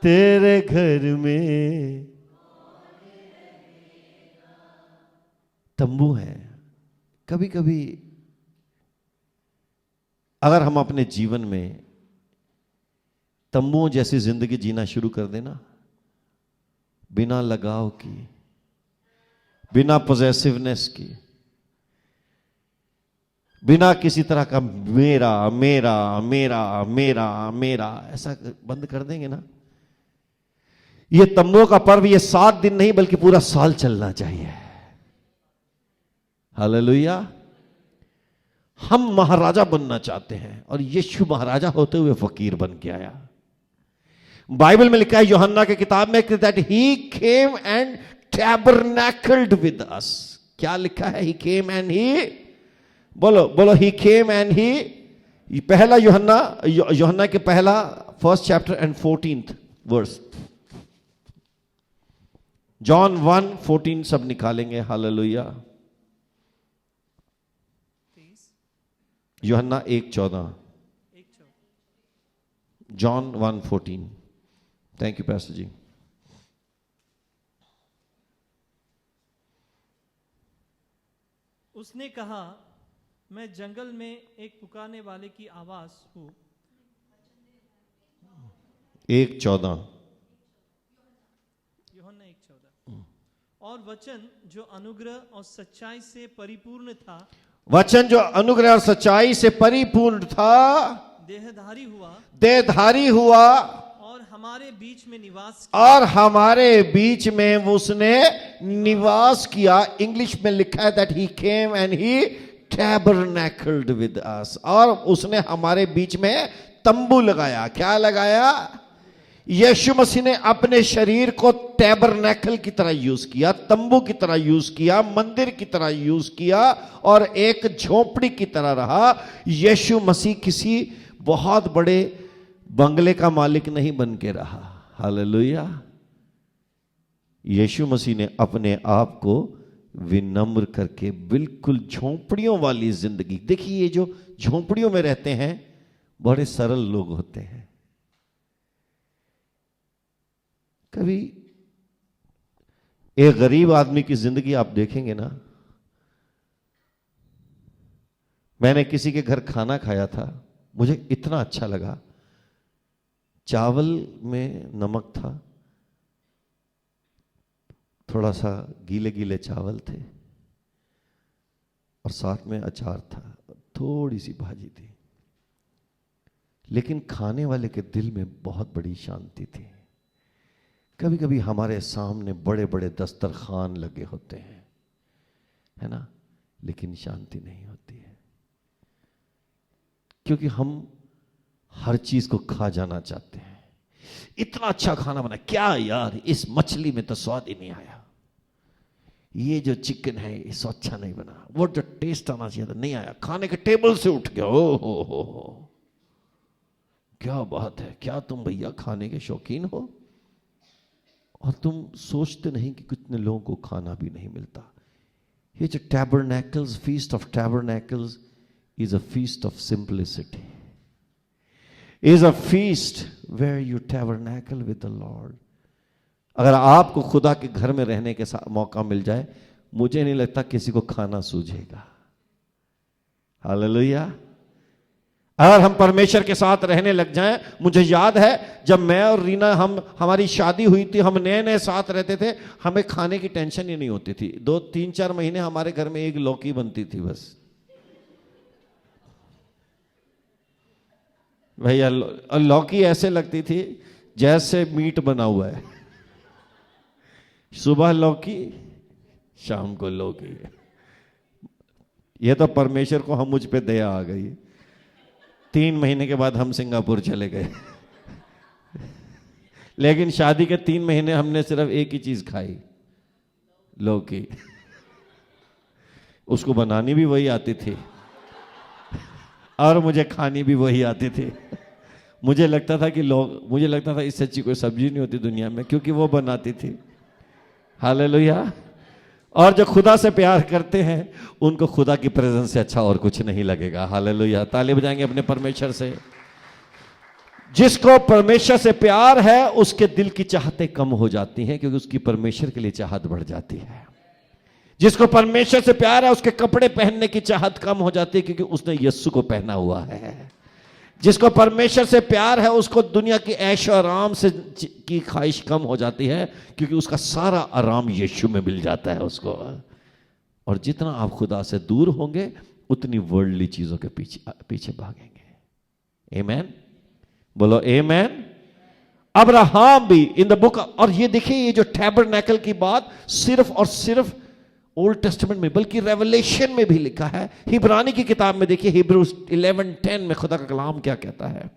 Speaker 3: तेरे घर में तंबू है। कभी कभी अगर हम अपने जीवन में तंबुओं जैसी जिंदगी जीना शुरू कर देना, बिना लगाव की, बिना पॉजेसिवनेस की, बिना किसी तरह का मेरा मेरा मेरा मेरा मेरा, ऐसा बंद कर देंगे ना, ये तंबुओं का पर्व ये 7 दिन नहीं बल्कि पूरा साल चलना चाहिए। हालेलुया। हम महाराजा बनना चाहते हैं और यीशु महाराजा होते हुए फकीर बन के आया। बाइबल में लिखा है यूहन्ना की किताब में, that he came and tabernacled with us. क्या लिखा है? ही केम एंड ही, बोलो बोलो, ही केम एंड ही। पहला यूहन्ना के पहला 1 chapter and 14th verse, John 1:14 सब निकालेंगे, हालेलुया। यूहन्ना 1:14, जॉन 1:14। थैंक यू पास्टर जी।
Speaker 2: उसने कहा, मैं जंगल में एक पुकारने वाले की आवाज हूं।
Speaker 3: 1:14,
Speaker 2: यूहन्ना 1:14। और वचन जो अनुग्रह और सच्चाई से परिपूर्ण था,
Speaker 3: वचन जो अनुग्रह और सच्चाई से परिपूर्ण था, देहधारी हुआ
Speaker 2: और हमारे बीच में निवास किया।
Speaker 3: और हमारे बीच में उसने निवास किया। इंग्लिश में लिखा है that he came and he tabernacled with us. और उसने हमारे बीच में तंबू लगाया। क्या लगाया? यीशु मसीह ने अपने शरीर को टैबरनैकल की तरह यूज किया, तंबू की तरह यूज किया, मंदिर की तरह यूज किया और एक झोपड़ी की तरह रहा। यीशु मसीह किसी बहुत बड़े बंगले का मालिक नहीं बन के रहा। हालेलुया। यीशु मसीह ने अपने आप को विनम्र करके बिल्कुल झोपड़ियों वाली जिंदगी। देखिए, ये जो झोपड़ियों में रहते हैं बड़े सरल लोग होते हैं। कभी एक गरीब आदमी की जिंदगी आप देखेंगे ना। मैंने किसी के घर खाना खाया था, मुझे इतना अच्छा लगा। चावल में नमक था, थोड़ा सा गीले गीले चावल थे और साथ में अचार था, थोड़ी सी भाजी थी, लेकिन खाने वाले के दिल में बहुत बड़ी शांति थी। कभी कभी हमारे सामने बड़े बड़े दस्तरखान लगे होते हैं, है ना, लेकिन शांति नहीं होती है, क्योंकि हम हर चीज को खा जाना चाहते हैं। इतना अच्छा खाना बना, क्या यार इस मछली में तो स्वाद ही नहीं आया, ये जो चिकन है इससे अच्छा नहीं बना, वो जो टेस्ट आना चाहिए था नहीं आया, खाने के टेबल से उठ गया। ओ हो, क्या बात है, क्या तुम भैया खाने के शौकीन हो? और तुम सोचते नहीं कि कितने लोगों को खाना भी नहीं मिलता। ये जो tabernacles, feast of tabernacles is a feast of simplicity, is a feast where you tabernacle with the Lord. अगर आपको खुदा के घर में रहने के साथ मौका मिल जाए, मुझे नहीं लगता किसी को खाना सूझेगा। हालेलुया। अगर हम परमेश्वर के साथ रहने लग जाएं, मुझे याद है जब मैं और रीना हमारी शादी हुई थी, हम नए नए साथ रहते थे, हमें खाने की टेंशन ही नहीं होती थी। 2-3-4 महीने हमारे घर में एक लौकी बनती थी बस। भैया लौकी ऐसे लगती थी जैसे मीट बना हुआ है, सुबह लौकी शाम को लौकी। ये तो परमेश्वर को हम मुझ पे दया आ गई। 3 महीने के बाद हम सिंगापुर चले गए लेकिन शादी के 3 महीने हमने सिर्फ एक ही चीज खाई, लौकी। उसको बनानी भी वही आती थी और मुझे खानी भी वही आती थी। मुझे लगता था इससे अच्छी कोई सब्जी नहीं होती दुनिया में, क्योंकि वो बनाती थी। हालेलुया। और जो खुदा से प्यार करते हैं उनको खुदा की प्रेजेंस से अच्छा और कुछ नहीं लगेगा। हालेलुया। ताली बजाएंगे अपने परमेश्वर से। जिसको परमेश्वर से प्यार है उसके दिल की चाहतें कम हो जाती हैं, क्योंकि उसकी परमेश्वर के लिए चाहत बढ़ जाती है। जिसको परमेश्वर से प्यार है उसके कपड़े पहनने की चाहत कम हो जाती है, क्योंकि उसने यीशु को पहना हुआ है। जिसको परमेश्वर से प्यार है उसको दुनिया की ऐश और आराम से की ख्वाहिश कम हो जाती है, क्योंकि उसका सारा आराम यीशु में मिल जाता है उसको। और जितना आप खुदा से दूर होंगे उतनी वर्ल्डली चीजों के पीछे भागेंगे। आमेन, बोलो आमेन। अब्राहम भी इन द बुक, और ये देखिए ये जो टैबरनैकल की बात सिर्फ और सिर्फ ओल्ड टेस्टामेंट में, बल्कि रेवलेशन में भी लिखा है। हिब्रानी की किताब में देखिए, हिब्रूज 11:10 में खुदा का कलाम क्या कहता है।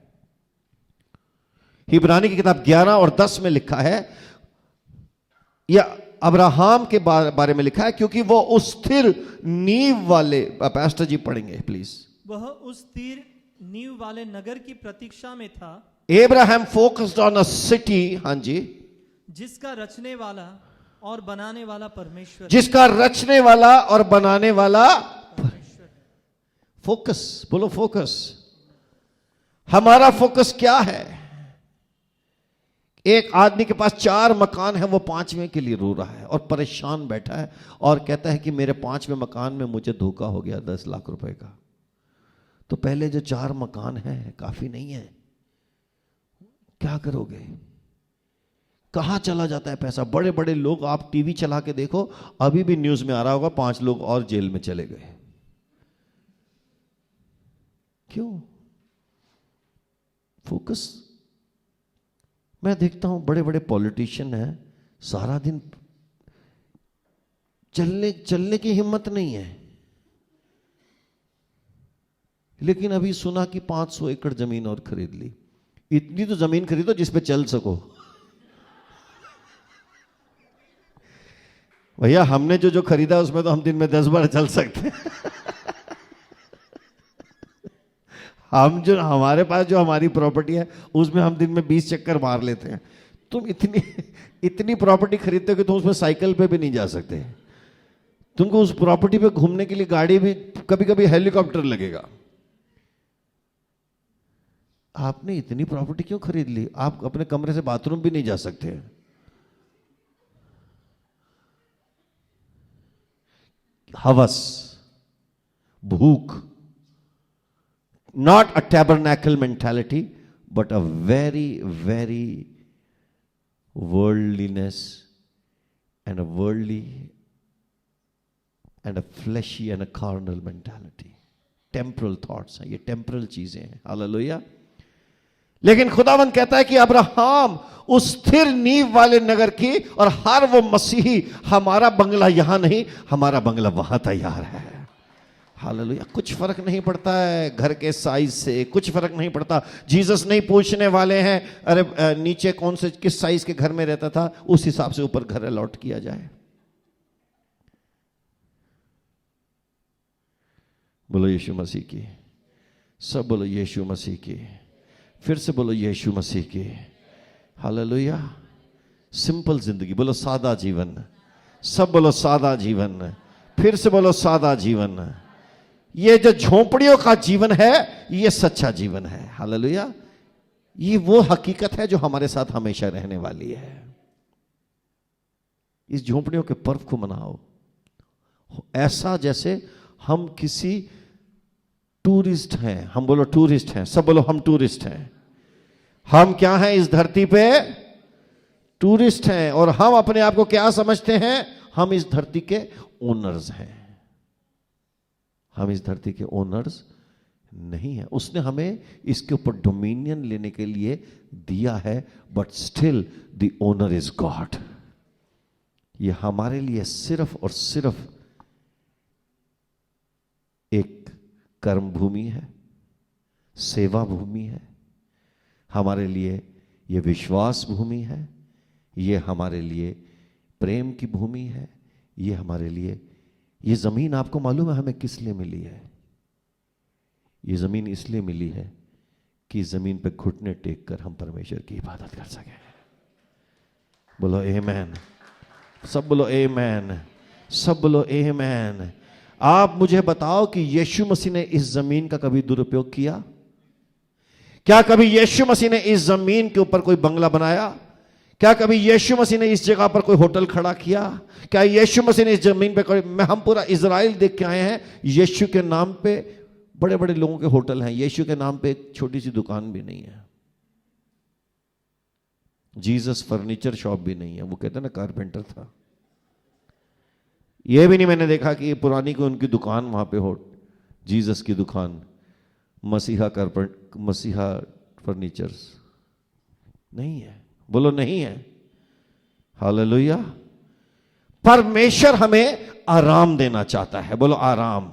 Speaker 3: हिब्रानी की किताब 11 और 10 में लिखा है, या अब्राहम के बारे में लिखा है, क्योंकि वो उस स्थिर नींव वाले, पास्टर जी पढ़ेंगे प्लीज।
Speaker 2: वह उस स्थिर नींव वाले नगर की प्रतीक्षा में था।
Speaker 3: Abraham focused on a city, हाँ जी,
Speaker 2: जिसका रचने वाला और बनाने वाला परमेश्वर,
Speaker 3: जिसका रचने वाला और बनाने वाला परमेश्वर। फोकस, बोलो फोकस। हमारा फोकस क्या है? एक आदमी के पास 4 मकान है, वो 5वें के लिए रो रहा है और परेशान बैठा है और कहता है कि मेरे 5वें मकान में मुझे धोखा हो गया 10 लाख रुपए का। तो पहले जो 4 मकान है काफी नहीं है, क्या करोगे? कहां चला जाता है पैसा? बड़े बड़े लोग, आप टीवी चला के देखो, अभी भी न्यूज में आ रहा होगा 5 लोग और जेल में चले गए। क्यों? फोकस। मैं देखता हूं बड़े बड़े पॉलिटिशियन हैं, सारा दिन चलने की हिम्मत नहीं है, लेकिन अभी सुना कि 500 एकड़ जमीन और खरीद ली। इतनी तो जमीन खरीदो जिस पे चल सको। भैया हमने जो खरीदा उसमें तो हम दिन में 10 बार चल सकते हैं। हमारे पास जो हमारी प्रॉपर्टी है उसमें हम दिन में 20 चक्कर मार लेते हैं। तुम इतनी प्रॉपर्टी खरीदते हो कि तुम उसमें साइकिल पे भी नहीं जा सकते। तुमको उस प्रॉपर्टी पे घूमने के लिए गाड़ी भी, कभी कभी हेलीकॉप्टर लगेगा। आपने इतनी प्रॉपर्टी क्यों खरीद ली? आप अपने कमरे से बाथरूम भी नहीं जा सकते। हवस, भूख, not a tabernacle mentality, but a very, very worldliness and a worldly and a fleshy and a carnal mentality. Temporal thoughts हैं, ये temporal चीजें हैं। हालेलुया। लेकिन खुदावंद कहता है कि अब्राहम उस स्थिर नींव वाले नगर की, और हर वो मसीही, हमारा बंगला यहां नहीं, हमारा बंगला वहां तैयार है। हालेलुया। कुछ फर्क नहीं पड़ता है घर के साइज से, कुछ फर्क नहीं पड़ता। जीसस नहीं पूछने वाले हैं अरे नीचे कौन से किस साइज के घर में रहता था, उस हिसाब से ऊपर घर अलॉट किया जाए। बोलो यीशु मसीह की, सब बोलो यीशु मसीह की, फिर से बोलो यीशु मसीह की। हालेलुया। सिंपल जिंदगी, बोलो सादा जीवन, सब बोलो सादा जीवन, फिर से बोलो सादा जीवन। ये जो झोंपड़ियों का जीवन है ये सच्चा जीवन है। हालेलुया। ये वो हकीकत है जो हमारे साथ हमेशा रहने वाली है। इस झोंपड़ियों के पर्व को मनाओ ऐसा जैसे हम किसी टूरिस्ट हैं। हम बोलो टूरिस्ट हैं, सब बोलो हम टूरिस्ट हैं। हम क्या हैं इस धरती पे? टूरिस्ट हैं। और हम अपने आप को क्या समझते हैं? हम इस धरती के ओनर्स हैं। हम इस धरती के ओनर्स नहीं है। उसने हमें इसके ऊपर डोमिनियन लेने के लिए दिया है, but still the owner is God. ये हमारे लिए सिर्फ और सिर्फ एक कर्म भूमि है, सेवा भूमि है। हमारे लिए ये विश्वास भूमि है, ये हमारे लिए प्रेम की भूमि है। ये हमारे लिए, ये जमीन आपको मालूम है हमें किस लिए मिली है? ये जमीन इसलिए मिली है कि इस जमीन पे घुटने टेक कर हम परमेश्वर की इबादत कर सकें। बोलो आमेन, सब बोलो आमेन, सब बोलो आमेन। आप मुझे बताओ कि यीशु मसीह ने इस जमीन का कभी दुरुपयोग किया? क्या कभी यीशु मसीह ने इस जमीन के ऊपर कोई बंगला बनाया? क्या कभी यीशु मसीह ने इस जगह पर कोई होटल खड़ा किया? क्या यीशु मसीह ने इस जमीन पे कोई, हम पूरा इजराइल देख के आए हैं, यीशु के नाम पे बड़े बड़े लोगों के होटल हैं, यीशु के नाम पे एक छोटी सी दुकान भी नहीं है। जीसस फर्नीचर शॉप भी नहीं है। वो कहते हैं ना कारपेंटर था। ये भी नहीं मैंने देखा कि पुरानी कोई उनकी दुकान वहां पे हो, जीसस की दुकान, मसीहा फर्नीचर्स नहीं है। बोलो नहीं है। हालेलुया। परमेश्वर हमें आराम देना चाहता है। बोलो आराम,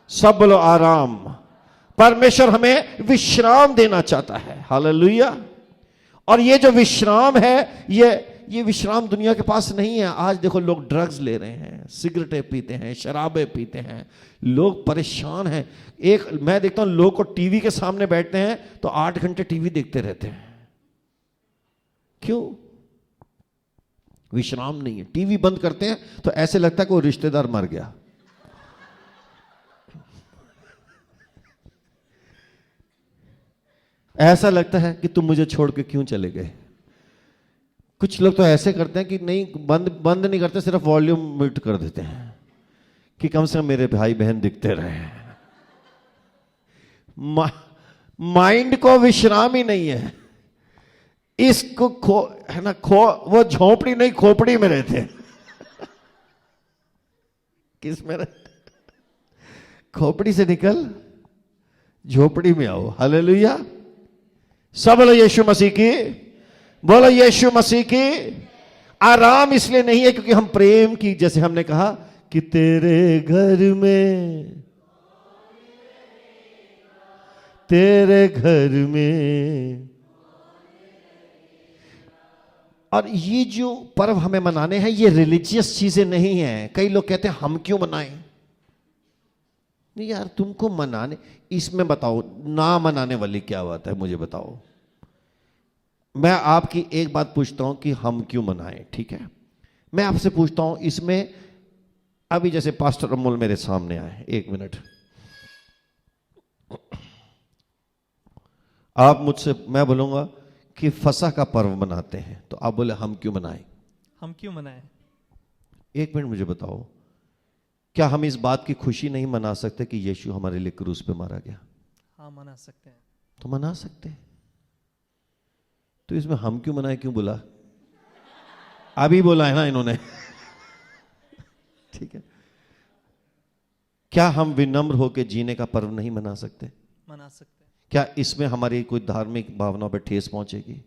Speaker 3: सब बोलो आराम। परमेश्वर हमें विश्राम देना चाहता है। हालेलुया। और ये जो विश्राम है, ये विश्राम दुनिया के पास नहीं है। आज देखो लोग ड्रग्स ले रहे हैं, सिगरेटें पीते हैं, शराबें पीते हैं, लोग परेशान हैं। मैं देखता हूं लोग को टीवी के सामने बैठते हैं तो 8 घंटे टीवी देखते रहते हैं। क्यों? विश्राम नहीं है। टीवी बंद करते हैं तो ऐसे लगता है कि वो रिश्तेदार मर गया। ऐसा लगता है कि तुम मुझे छोड़ के क्यों चले गए। कुछ लोग तो ऐसे करते हैं कि नहीं, बंद नहीं करते, सिर्फ वॉल्यूम म्यूट कर देते हैं कि कम से कम मेरे भाई बहन दिखते रहे। माइंड को विश्राम ही नहीं है। इसको वो झोंपड़ी नहीं खोपड़ी में रहते हैं। किस में रहते? खोपड़ी से निकल झोपड़ी में आओ। हालेलुया। सब बोलो यीशु मसीह की, बोलो यीशु मसीह की। आराम इसलिए नहीं है क्योंकि हम प्रेम की, जैसे हमने कहा कि तेरे घर में, तेरे घर में। और ये जो पर्व हमें मनाने हैं ये रिलीजियस चीजें नहीं हैं। कई लोग कहते हैं हम क्यों मनाएं? नहीं यार, तुमको मनाने, इसमें बताओ ना मनाने वाली क्या बात है, मुझे बताओ। मैं आपकी एक बात पूछता हूं कि हम क्यों मनाएं, ठीक है? मैं आपसे पूछता हूं इसमें, अभी जैसे पास्टर अमोल मेरे सामने आए, 1 मिनट, आप मुझसे, मैं बोलूंगा कि फसह का पर्व मनाते हैं, तो आप बोले हम क्यों मनाएं?
Speaker 2: हम क्यों मनाएं?
Speaker 3: 1 मिनट मुझे बताओ, क्या हम इस बात की खुशी नहीं मना सकते कि यीशु हमारे लिए क्रूस पे मारा गया?
Speaker 2: हाँ, मना सकते हैं।
Speaker 3: तो मना सकते हैं। तो इसमें हम क्यों मनाए क्यों बोला? अभी बोला है ना इन्होंने। ठीक है। क्या हम विनम्र होकर जीने का पर्व नहीं मना सकते?
Speaker 2: मना सकते हैं।
Speaker 3: क्या इसमें हमारी कोई धार्मिक भावनाओं पर ठेस पहुंचेगी?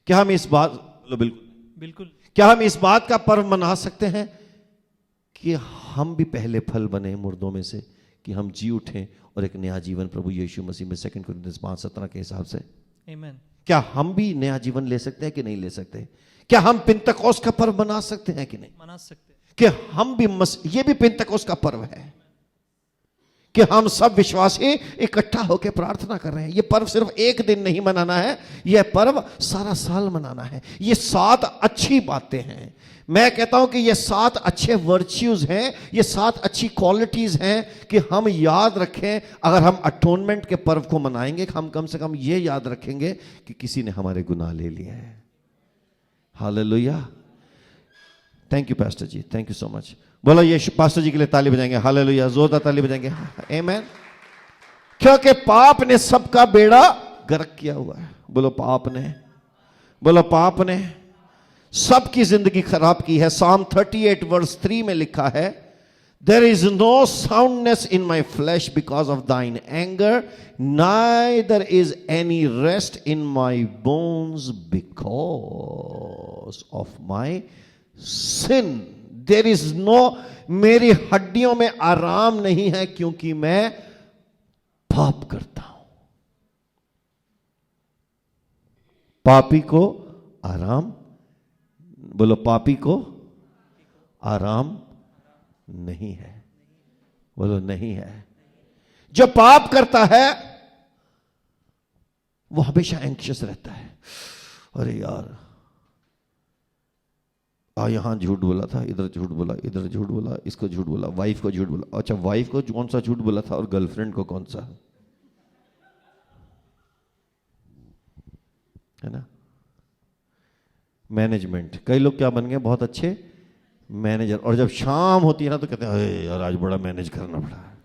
Speaker 3: क्या हम इस बात, बिल्कुल
Speaker 2: बिल्कुल,
Speaker 3: क्या हम इस बात का पर्व मना सकते हैं कि हम भी पहले फल बने मुर्दों में से, कि हम जी उठें और एक नया जीवन प्रभु यीशु मसीह में 2 कोरिन्थियंस 5:17 के हिसाब से,
Speaker 2: आमीन।
Speaker 3: क्या हम भी नया जीवन ले सकते हैं कि नहीं ले सकते? क्या हम पिंतकोस्त का पर्व मना सकते हैं कि नहीं?
Speaker 2: मना सकते हैं।
Speaker 3: कि हम भी ये भी पिंतकोस्त का पर्व है कि हम सब विश्वासी इकट्ठा होकर प्रार्थना कर रहे हैं। ये पर्व सिर्फ एक दिन नहीं मनाना है, यह पर्व सारा साल मनाना है। ये 7 अच्छी बातें हैं। मैं कहता हूं कि ये 7 अच्छे वर्च्यूज हैं, ये 7 अच्छी क्वालिटीज हैं कि हम याद रखें। अगर हम अटोनमेंट के पर्व को मनाएंगे, हम कम से कम ये याद रखेंगे कि किसी ने हमारे गुनाह ले लिए हैं। Hallelujah, thank you pastor ji, thank you so much. बोलो ये पास्टर जी के लिए ताली बजाएंगे, हालेलुया, जोरदार ताली बजाएंगे, आमीन। क्योंकि पाप ने सबका बेड़ा गर्क किया हुआ है। बोलो पाप ने, बोलो पाप ने सबकी जिंदगी खराब की है। Psalm 38 verse 3 में लिखा है, There is no soundness in my flesh because of thine anger, neither is any rest in my bones because of my sin. There is no, मेरी हड्डियों में आराम नहीं है क्योंकि मैं पाप करता हूं। पापी को आराम, बोलो पापी को आराम नहीं है, बोलो नहीं है। जो पाप करता है वो हमेशा एंक्शियस रहता है। अरे यार, यहां झूठ बोला था, इधर झूठ बोला, इधर झूठ बोला, इसको झूठ बोला, वाइफ को झूठ बोला। अच्छा, वाइफ को कौन सा झूठ बोला था और गर्लफ्रेंड को कौन सा, है ना? मैनेजमेंट, कई लोग क्या बन गए, बहुत अच्छे मैनेजर, और जब शाम होती है ना तो कहते हैं अरे यार आज बड़ा मैनेज करना पड़ा है।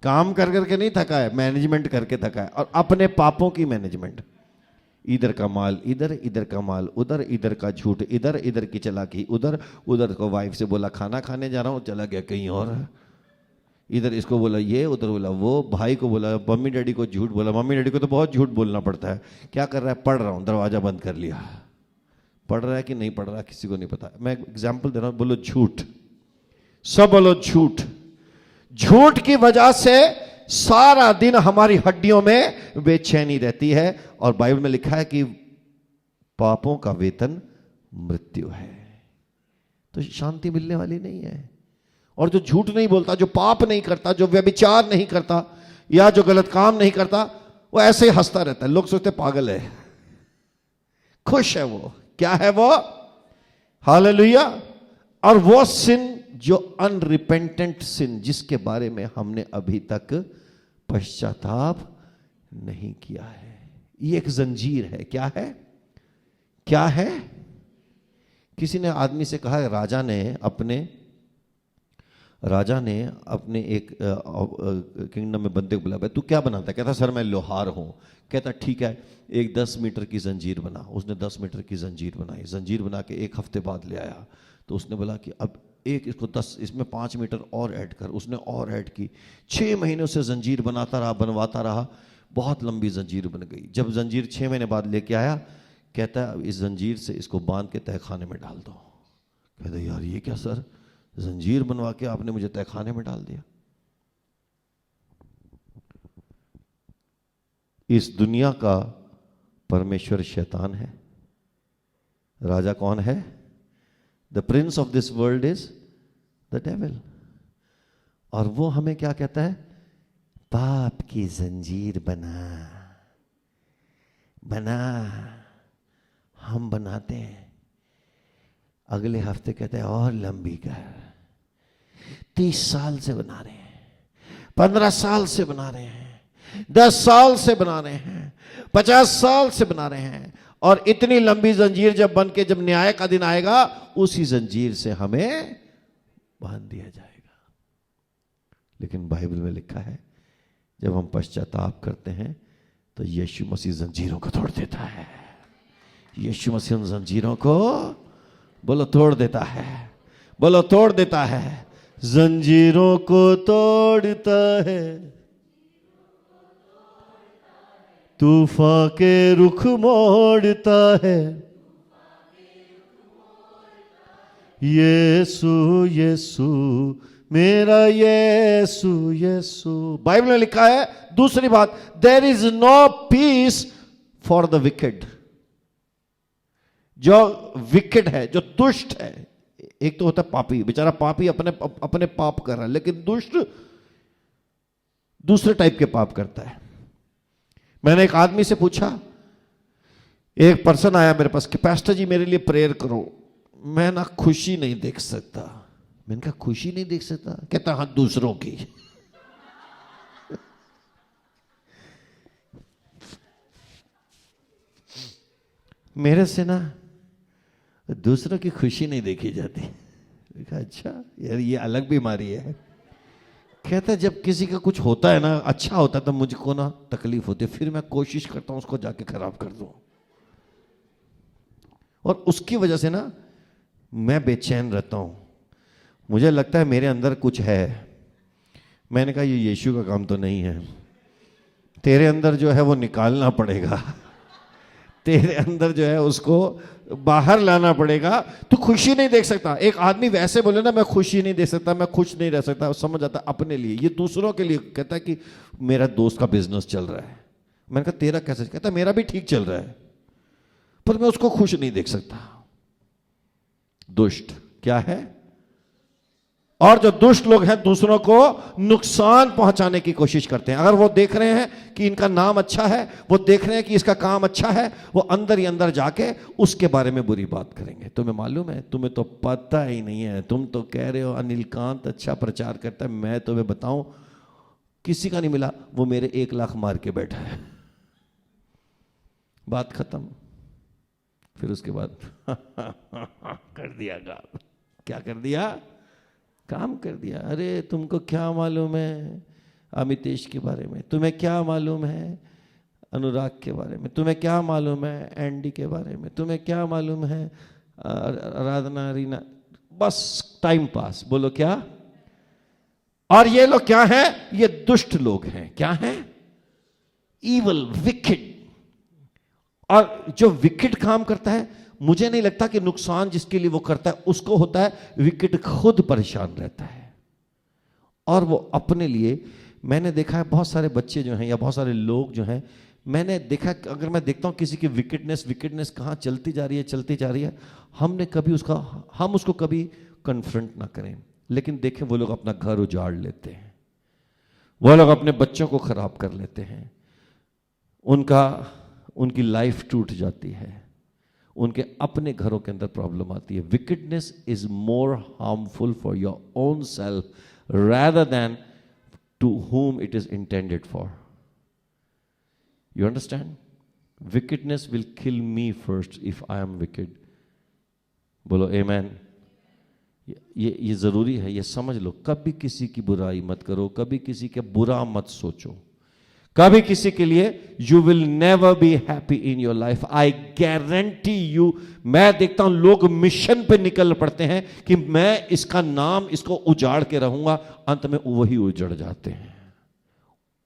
Speaker 3: काम कर करके नहीं थका है, मैनेजमेंट करके थका है। और अपने पापों की मैनेजमेंट, इधर का माल इधर, इधर का माल उधर, इधर का झूठ इधर, इधर की चालाकी उधर, उधर को वाइफ से बोला खाना खाने जा रहा हूं, चला गया कहीं और, इधर इसको बोला ये, उधर बोला वो, भाई को बोला, मम्मी डैडी को झूठ बोला। मम्मी डैडी को तो बहुत झूठ बोलना पड़ता है। क्या कर रहा है? पढ़ रहा हूं, दरवाजा बंद कर लिया। पढ़ रहा है कि नहीं पढ़ रहा किसी को नहीं पता। मैं एग्जाम्पल दे रहा हूं, बोलो झूठ, सब बोलो झूठ। झूठ की वजह से सारा दिन हमारी हड्डियों में बेचैनी रहती है, और बाइबल में लिखा है कि पापों का वेतन मृत्यु है। तो शांति मिलने वाली नहीं है। और जो झूठ नहीं बोलता, जो पाप नहीं करता, जो व्यभिचार नहीं करता या जो गलत काम नहीं करता, वो ऐसे ही हंसता रहता है। लोग सोचते पागल है, खुश है वो। क्या है वो? हालेलुया। और वो सिन जो अनरिपेंटेंट सिन, जिसके बारे में हमने अभी तक पश्चाताप नहीं किया है, ये एक जंजीर है। क्या है? क्या है? किसी ने आदमी से कहा, राजा ने अपने एक किंगडम में बंदे को बुलाया, तू क्या बनाता है? कहता सर मैं लोहार हूं। कहता ठीक है, एक 10 मीटर की जंजीर बना। उसने 10 मीटर की जंजीर बनाई। जंजीर बना के 1 हफ्ते बाद ले आया। तो उसने बोला कि अब एक इसको 10, इसमें 5 मीटर और ऐड कर। उसने और ऐड की। 6 महीनों से जंजीर बनाता रहा, बनवाता रहा, बहुत लंबी जंजीर बन गई। जब जंजीर 6 महीने बाद लेके आया, कहता है इस जंजीर से इसको बांध के तहखाने में डाल दो। कहता यार ये क्या सर, जंजीर बनवा के आपने मुझे तहखाने में डाल दिया। इस दुनिया का परमेश्वर शैतान है। राजा कौन है? The Prince of this world is the devil. और वो हमें क्या कहता है? पाप की जंजीर बना। हम बनाते हैं, अगले हफ्ते कहते हैं और लंबी कर। 30 साल से बना रहे हैं, 15 साल से बना रहे हैं, 10 साल से बना रहे हैं, 50 साल से बना रहे हैं। और इतनी लंबी जंजीर जब बन के, जब न्याय का दिन आएगा, उसी जंजीर से हमें बांध दिया जाएगा। लेकिन बाइबल में लिखा है जब हम पश्चाताप करते हैं तो यीशु मसीह जंजीरों को तोड़ देता है। यीशु मसीह उन जंजीरों को, बोलो तोड़ देता है, बोलो तोड़ देता है। जंजीरों को तोड़ता है, तूफान के रुख मोड़ता है, यीशु यीशु मेरा यीशु यीशु। बाइबल में लिखा है दूसरी बात, there is no peace for the wicked. जो विकेड है, जो दुष्ट है, एक तो होता है पापी, बेचारा पापी अपने पाप कर रहा है, लेकिन दुष्ट दूसरे टाइप के पाप करता है। मैंने एक आदमी से पूछा, एक पर्सन आया मेरे पास कि पास्टर जी मेरे लिए प्रेयर करो, मैं ना खुशी नहीं देख सकता। मैंने कहा खुशी नहीं देख सकता? कहता हाँ, दूसरों की। मेरे से ना दूसरों की खुशी नहीं देखी जाती। कहा अच्छा यार, ये अलग बीमारी है। कहता जब किसी का कुछ होता है ना, अच्छा होता है, तब मुझको ना तकलीफ होती है, फिर मैं कोशिश करता हूं उसको जाके खराब कर दूं, और उसकी वजह से ना मैं बेचैन रहता हूं। मुझे लगता है मेरे अंदर कुछ है। मैंने कहा ये यीशु का काम तो नहीं है, तेरे अंदर जो है वो निकालना पड़ेगा, तेरे अंदर जो है उसको बाहर लाना पड़ेगा। तू खुशी नहीं देख सकता। एक आदमी वैसे बोले ना मैं खुशी नहीं देख सकता, मैं खुश नहीं रह सकता, समझ आता अपने लिए, ये दूसरों के लिए। कहता है कि मेरा दोस्त का बिजनेस चल रहा है। मैंने कहा तेरा कैसे? कहता मेरा भी ठीक चल रहा है, पर मैं उसको खुश नहीं देख सकता। दुष्ट क्या है? और जो दुष्ट लोग हैं दूसरों को नुकसान पहुंचाने की कोशिश करते हैं। अगर वो देख रहे हैं कि इनका नाम अच्छा है, वो देख रहे हैं कि इसका काम अच्छा है, वो अंदर ही अंदर जाके उसके बारे में बुरी बात करेंगे। तुम्हें मालूम है? तुम्हें तो पता ही नहीं है। तुम तो कह रहे हो अनिल कांत अच्छा प्रचार करता है। मैं तुम्हें बताऊं, किसी का नहीं मिला, वो मेरे 1 लाख मार के बैठा है। बात खत्म। फिर उसके बाद कर दिया काम। क्या कर दिया? काम कर दिया। अरे तुमको क्या मालूम है अमितेश के बारे में? तुम्हें क्या मालूम है अनुराग के बारे में? तुम्हें क्या मालूम है एंडी के बारे में? तुम्हें क्या मालूम है आराधना रीना? बस टाइम पास। बोलो क्या? और ये लोग क्या हैं? ये दुष्ट लोग हैं। क्या हैं? Evil, wicked. और जो विकेड काम करता है, मुझे नहीं लगता कि नुकसान जिसके लिए वो करता है उसको होता है। विकेट खुद परेशान रहता है, और वो अपने लिए। मैंने देखा है बहुत सारे बच्चे जो हैं या बहुत सारे लोग जो हैं, मैंने देखा, अगर मैं देखता हूं किसी की विकेटनेस कहां चलती जा रही है, हम उसको कभी कन्फ्रंट ना करें, लेकिन देखें वो लोग अपना घर उजाड़ लेते हैं, वो लोग अपने बच्चों को खराब कर लेते हैं, उनकी लाइफ टूट जाती है, उनके अपने घरों के अंदर प्रॉब्लम आती है। Wickedness is more harmful for your own self rather than to whom it is intended for. You understand? Wickedness will kill me first if I am wicked. बोलो amen. ये जरूरी है, ये समझ लो। कभी किसी की बुराई मत करो, कभी किसी के बुरा मत सोचो, कभी किसी के लिए you will never be happy in your life. I guarantee you. मैं देखता हूं लोग मिशन पे निकल पड़ते हैं कि मैं इसका नाम, इसको उजाड़ के रहूंगा, अंत में वही उजड़ जाते हैं।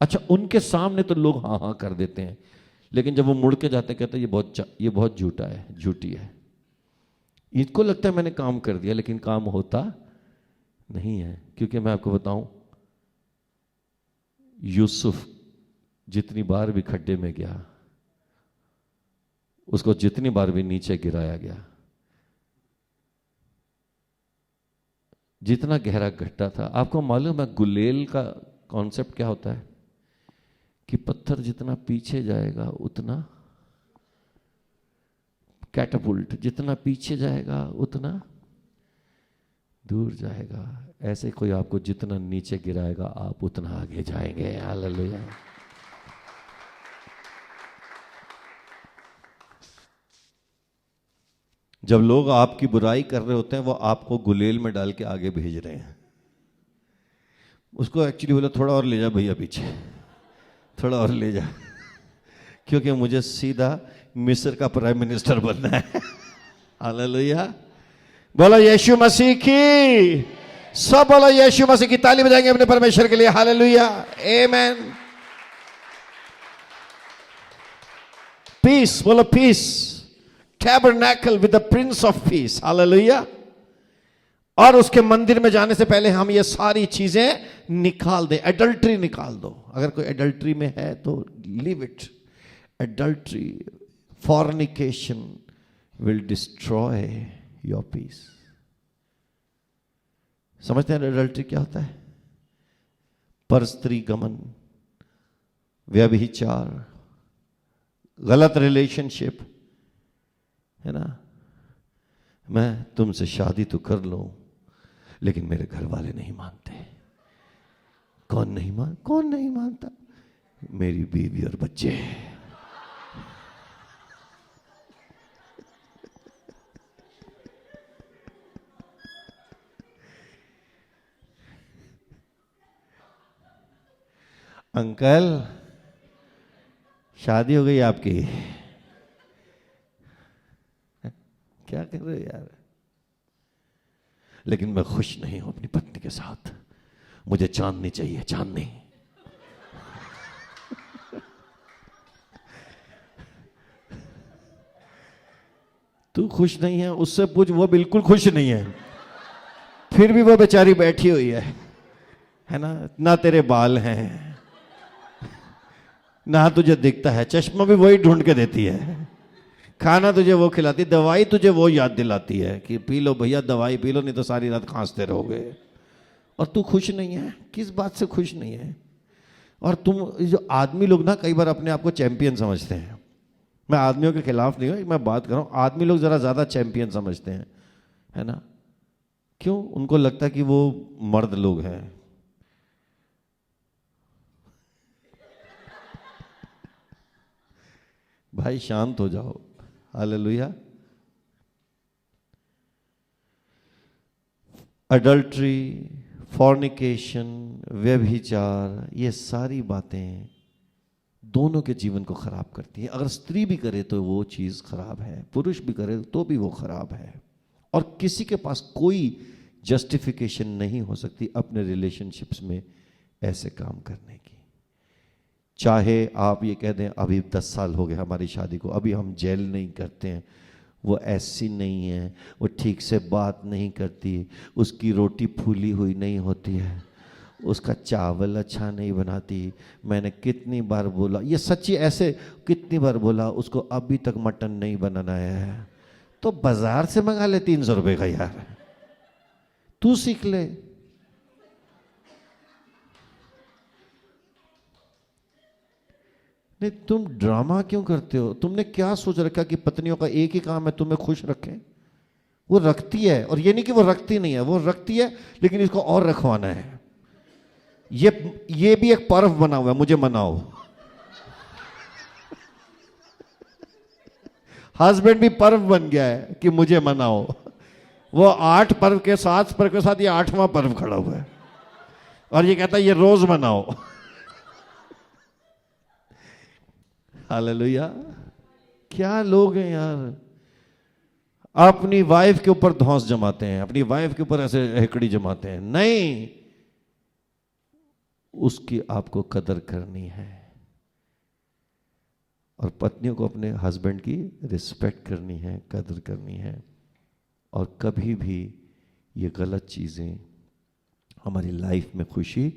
Speaker 3: अच्छा, उनके सामने तो लोग हाँ हाँ कर देते हैं, लेकिन जब वो मुड़ के जाते कहते हैं ये बहुत झूठा है, झूठी है। इनको लगता है मैंने काम कर दिया, लेकिन काम होता नहीं है। क्योंकि मैं आपको बताऊं, यूसुफ जितनी बार भी खड्डे में गया, उसको जितनी बार भी नीचे गिराया गया, जितना गहरा गड्ढा था। आपको मालूम है गुलेल का कॉन्सेप्ट क्या होता है? कि पत्थर जितना पीछे जाएगा उतना, कैटापुल्ट जितना पीछे जाएगा उतना दूर जाएगा। ऐसे कोई आपको जितना नीचे गिराएगा आप उतना आगे जाएंगे। हालेलुया। जब लोग आपकी बुराई कर रहे होते हैं, वो आपको गुलेल में डाल के आगे भेज रहे हैं। उसको एक्चुअली बोला थोड़ा और ले जा भैया पीछे, थोड़ा और ले जा, क्योंकि मुझे सीधा मिस्र का प्राइम मिनिस्टर बनना है। हालेलुया। बोलो यीशु मसीह की। सब बोलो यीशु मसीह की। ताली बजाएंगे अपने परमेश्वर के लिए। Hallelujah, amen. पीस, बोलो peace, tabernacle with the Prince of Peace, hallelujah. और उसके मंदिर में जाने से पहले हम ये सारी चीजें निकाल दें, एडल्ट्री निकाल दो। अगर कोई एडल्ट्री में है तो leave it. Adultery, fornication will destroy your peace. समझते हैं एडल्ट्री क्या होता है? परस्त्री गमन, व्यभिचार, गलत रिलेशनशिप, है ना। मैं तुमसे शादी तो कर लूं लेकिन मेरे घर वाले नहीं मानते। कौन नहीं मानता? मेरी बीवी और बच्चे। अंकल, शादी हो गई आपकी? क्या कर रहे हो यार? लेकिन मैं खुश नहीं हूं अपनी पत्नी के साथ, मुझे चांदनी चाहिए, चांदनी। तू खुश नहीं है, उससे पूछ, वो बिल्कुल खुश नहीं है। फिर भी वो बेचारी बैठी हुई है ना। ना तेरे बाल हैं, ना तुझे दिखता है, चश्मा भी वही ढूंढ के देती है, खाना तुझे वो खिलाती, दवाई तुझे वो याद दिलाती है कि पी लो भैया, दवाई पी लो, नहीं तो सारी रात खांसते रहोगे। और तू खुश नहीं है। किस बात से खुश नहीं है? और तुम जो आदमी लोग ना कई बार अपने आप को चैंपियन समझते हैं। मैं आदमियों के खिलाफ नहीं हूँ, मैं बात कर रहा हूँ, आदमी लोग जरा ज्यादा चैंपियन समझते हैं, है ना। क्यों? उनको लगता है कि वो मर्द लोग हैं। भाई शांत हो जाओ, हालेलुया। अडल्ट्री, फॉर्निकेशन, व्यभिचार, ये सारी बातें दोनों के जीवन को खराब करती है। अगर स्त्री भी करे तो वो चीज खराब है, पुरुष भी करे तो भी वो खराब है। और किसी के पास कोई जस्टिफिकेशन नहीं हो सकती अपने रिलेशनशिप्स में ऐसे काम करने की। चाहे आप ये कह दें अभी 10 साल हो गए हमारी शादी को, अभी हम जेल नहीं करते हैं, वो ऐसी नहीं है, वो ठीक से बात नहीं करती, उसकी रोटी फूली हुई नहीं होती है, उसका चावल अच्छा नहीं बनाती, मैंने कितनी बार बोला, ये सच्ची ऐसे कितनी बार बोला, उसको अभी तक मटन नहीं बनाना है, तो बाजार से मंगा ले 300 रुपए का यार, तू सीख ले। नहीं, तुम ड्रामा क्यों करते हो? तुमने क्या सोच रखा कि पत्नियों का एक ही काम है तुम्हें खुश रखें? वो रखती है, और ये नहीं कि वो रखती नहीं है, वो रखती है, लेकिन इसको और रखवाना है। ये भी एक पर्व बना हुआ है, मुझे मनाओ। हस्बैंड भी पर्व बन गया है कि मुझे मनाओ। वो 8 पर्व के साथ ये 8वां पर्व खड़ा हुआ है, और ये कहता है ये रोज मनाओ। हालेलुया। क्या लोग हैं यार, अपनी वाइफ के ऊपर धौंस जमाते हैं, अपनी वाइफ के ऊपर ऐसे हेकड़ी जमाते हैं। नहीं, उसकी आपको कदर करनी है, और पत्नियों को अपने हस्बैंड की रिस्पेक्ट करनी है, कदर करनी है। और कभी भी ये गलत चीजें हमारी लाइफ में खुशी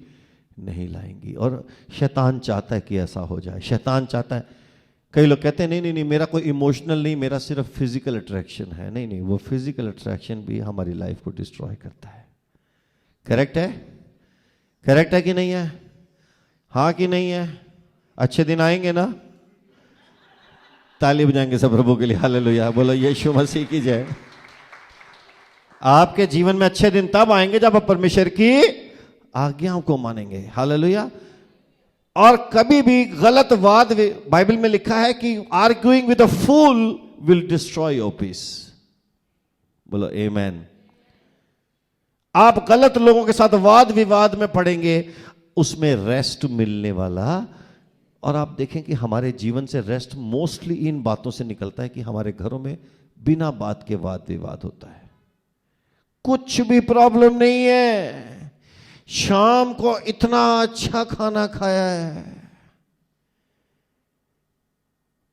Speaker 3: नहीं लाएंगी। और शैतान चाहता है कि ऐसा हो जाए। शैतान चाहता है, कई लोग कहते हैं नहीं, मेरा कोई इमोशनल नहीं, मेरा सिर्फ फिजिकल अट्रैक्शन है। नहीं, वो फिजिकल अट्रैक्शन भी हमारी लाइफ को डिस्ट्रॉय करता है। करेक्ट है? करेक्ट है कि नहीं है? हाँ कि नहीं है? अच्छे दिन आएंगे ना? ताली बजाएंगे सब प्रभु के लिए। हालेलुया, बोलो यीशु मसीह की जय। आपके जीवन में अच्छे दिन तब आएंगे जब आप परमेश्वर की आज्ञाओं को मानेंगे। हालेलुया। और कभी भी गलत वाद, बाइबल में लिखा है कि arguing with a fool will destroy your peace. बोलो आमेन। आप गलत लोगों के साथ वाद विवाद में पड़ेंगे, उसमें रेस्ट मिलने वाला। और आप देखें कि हमारे जीवन से रेस्ट मोस्टली इन बातों से निकलता है कि हमारे घरों में बिना बात के वाद विवाद होता है। कुछ भी प्रॉब्लम नहीं है, शाम को इतना अच्छा खाना खाया है,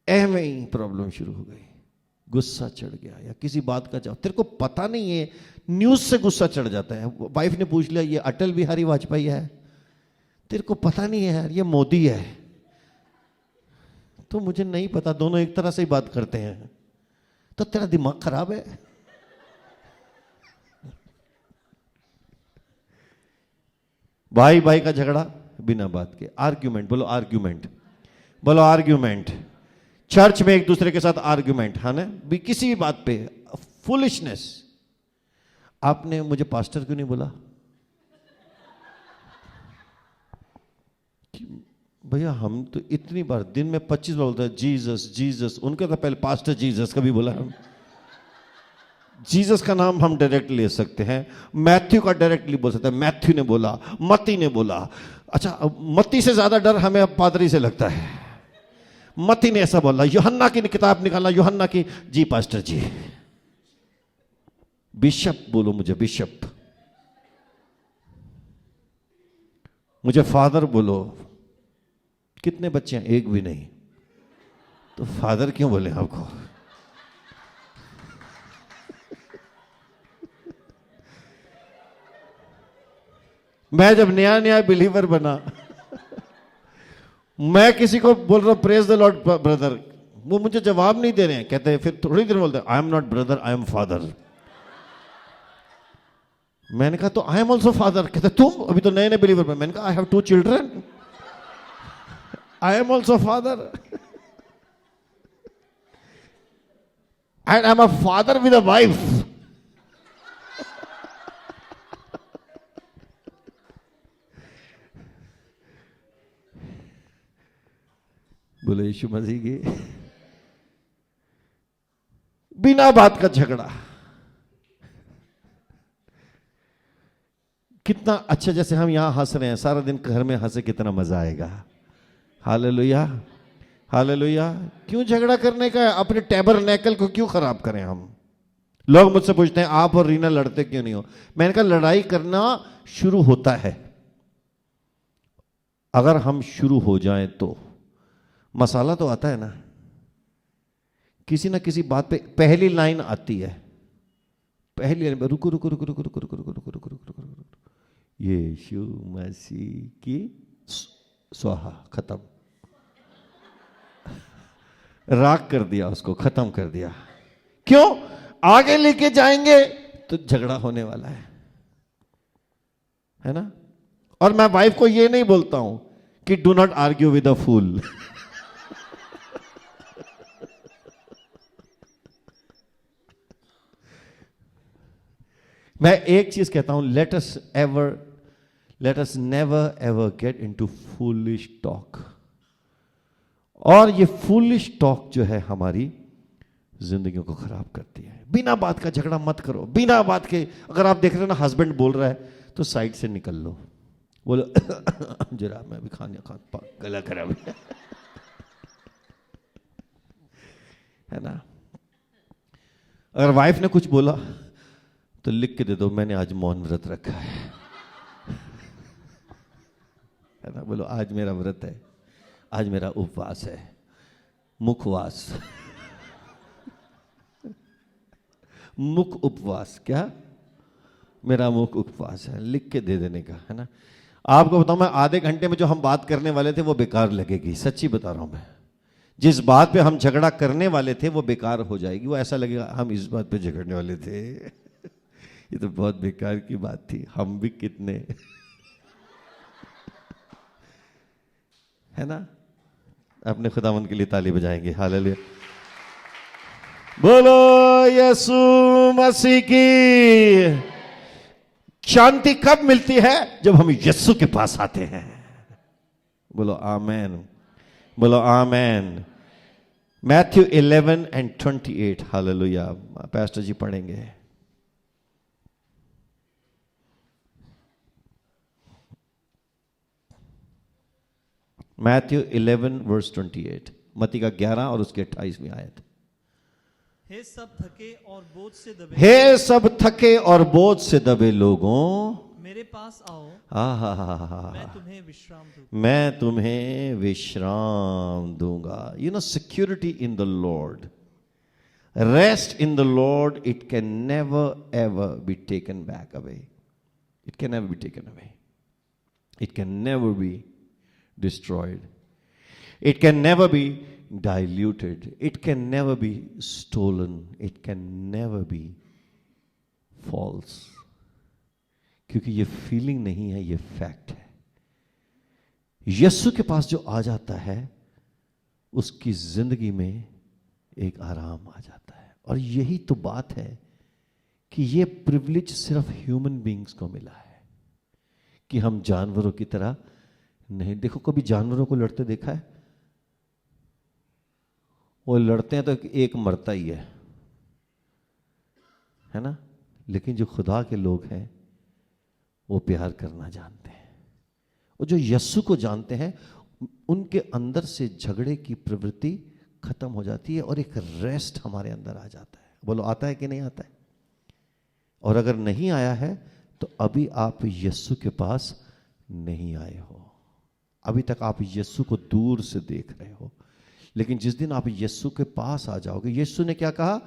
Speaker 3: एवं ही प्रॉब्लम शुरू हो गई, गुस्सा चढ़ गया या किसी बात का तेरे को पता नहीं है, न्यूज से गुस्सा चढ़ जाता है। वाइफ ने पूछ लिया ये अटल बिहारी वाजपेयी है, तेरे को पता नहीं है यार ये मोदी है, तो मुझे नहीं पता, दोनों एक तरह से ही बात करते हैं, तो तेरा दिमाग खराब है। भाई भाई का झगड़ा बिना बात के, आर्ग्यूमेंट, बोलो आर्ग्यूमेंट, बोलो आर्ग्यूमेंट, चर्च में एक दूसरे के साथ आर्ग्यूमेंट, है ना, भी किसी भी बात पे, फुलिशनेस। आपने मुझे पास्टर क्यों नहीं बोला? भैया हम तो इतनी बार दिन में 25 बार बोलते हैं जीसस जीसस, उनके तो पहले पास्टर जीसस कभी बोला हम। जीसस का नाम हम डायरेक्ट ले सकते हैं, मैथ्यू का डायरेक्टली बोल सकते हैं, मैथ्यू ने बोला, मत्ती ने बोला। अच्छा, मत्ती से ज्यादा डर हमें अब पादरी से लगता है। मत्ती ने ऐसा बोला, यूहन्ना की किताब निकालना, यूहन्ना की, जी पास्टर जी। बिशप बोलो मुझे, बिशप। मुझे फादर बोलो। कितने बच्चे हैं? एक भी नहीं, तो फादर क्यों बोले आपको? मैं जब नया नया बिलीवर बना, मैं किसी को बोल रहा हूं प्रेज द लॉर्ड ब्रदर, वो मुझे जवाब नहीं दे रहे हैं, कहते हैं फिर थोड़ी देर बोलते हैं I am not brother I am father. मैंने कहा तो आई एम ऑल्सो फादर। कहते तुम अभी तो नए नए बिलीवर में। मैंने कहा I have 2 children, I am also father and I am a father with a wife. बोले यीशु मसीह की। बिना बात का झगड़ा कितना अच्छा, जैसे हम यहां हंस रहे हैं, सारा दिन घर में हंसे कितना मजा आएगा। Hallelujah hallelujah. क्यों झगड़ा करने का है? अपने टैबरनेकल को क्यों खराब करें हम? लोग मुझसे पूछते हैं आप और रीना लड़ते क्यों नहीं हो? मैंने कहा लड़ाई करना शुरू होता है, अगर हम शुरू हो जाएं तो मसाला तो आता है ना, किसी ना किसी बात पे पहली लाइन आती है, पहली लाइन रुको रुको रुको रुको रुको रुको रुको रुको रुको रुको रुको, यीशु मसीह की स्वाहा, खत्म, राग कर दिया उसको, खत्म कर दिया। क्यों? आगे लेके जाएंगे तो झगड़ा होने वाला है ना। और मैं वाइफ को ये नहीं बोलता हूं कि do not argue with a fool. मैं एक चीज कहता हूं, let us never ever get into foolish talk. और ये फूलिश टॉक जो है हमारी जिंदगियों को खराब करती है। बिना बात का झगड़ा मत करो, बिना बात के। अगर आप देख रहे हो ना हस्बैंड बोल रहा है तो साइड से निकल लो, बोलो जरा मैं भी खाने गला खराब है ना। अगर वाइफ ने कुछ बोला तो लिख के दे दो मैंने आज मौन व्रत रखा है ना। बोलो आज मेरा व्रत है, आज मेरा उपवास है, मुखवास मुख उपवास, क्या मेरा मुख उपवास है, लिख के दे देने का, है ना। आपको बताऊं मैं आधे घंटे में जो हम बात करने वाले थे वो बेकार लगेगी, सच्ची बता रहा हूं मैं। जिस बात पे हम झगड़ा करने वाले थे वो बेकार हो जाएगी, वो ऐसा लगेगा हम इस बात पे झगड़ने वाले थे, ये तो बहुत बेकार की बात थी, हम भी कितने है ना। अपने खुदावंद के लिए ताली बजाएंगे, हालेलुया। बोलो यीशु मसीह की। शांति कब मिलती है? जब हम यीशु के पास आते हैं। बोलो आमेन, बोलो amen. Matthew 11:28, hallelujah. Pastor ji पढ़ेंगे। मैथ्यू 11:28, मत्ती का 11 और उसके 28वीं आयत।
Speaker 2: हे सब थके और बोझ से दबे,
Speaker 3: हे सब थके और बोझ से दबे लोगों,
Speaker 2: मेरे पास आओ,
Speaker 3: आहा,
Speaker 2: मैं तुम्हें विश्राम दूंगा।
Speaker 3: मैं तुम्हें विश्राम दूंगा। You know, security in the Lord, rest in the Lord, it can never ever be taken back away. It can never be taken away, it can never be destroyed, it can never be diluted, it can never be stolen, it can never be false, क्योंकि ये feeling नहीं है, ये fact है। यीशु के पास जो आ जाता है उसकी जिंदगी में एक आराम आ जाता है। और यही तो बात है कि ये प्रिविलेज सिर्फ ह्यूमन बीइंग्स को मिला है कि हम जानवरों की तरह नहीं। देखो, कभी जानवरों को लड़ते देखा है? वो लड़ते हैं तो एक मरता ही है ना? लेकिन जो खुदा के लोग हैं वो प्यार करना जानते हैं, और जो यीशु को जानते हैं उनके अंदर से झगड़े की प्रवृत्ति खत्म हो जाती है और एक रेस्ट हमारे अंदर आ जाता है। बोलो, आता है कि नहीं आता है? और अगर नहीं आया है तो अभी आप यीशु के पास नहीं आए हो, अभी तक आप यीशु को दूर से देख रहे हो। लेकिन जिस दिन आप यीशु के पास आ जाओगे, यीशु ने क्या कहा?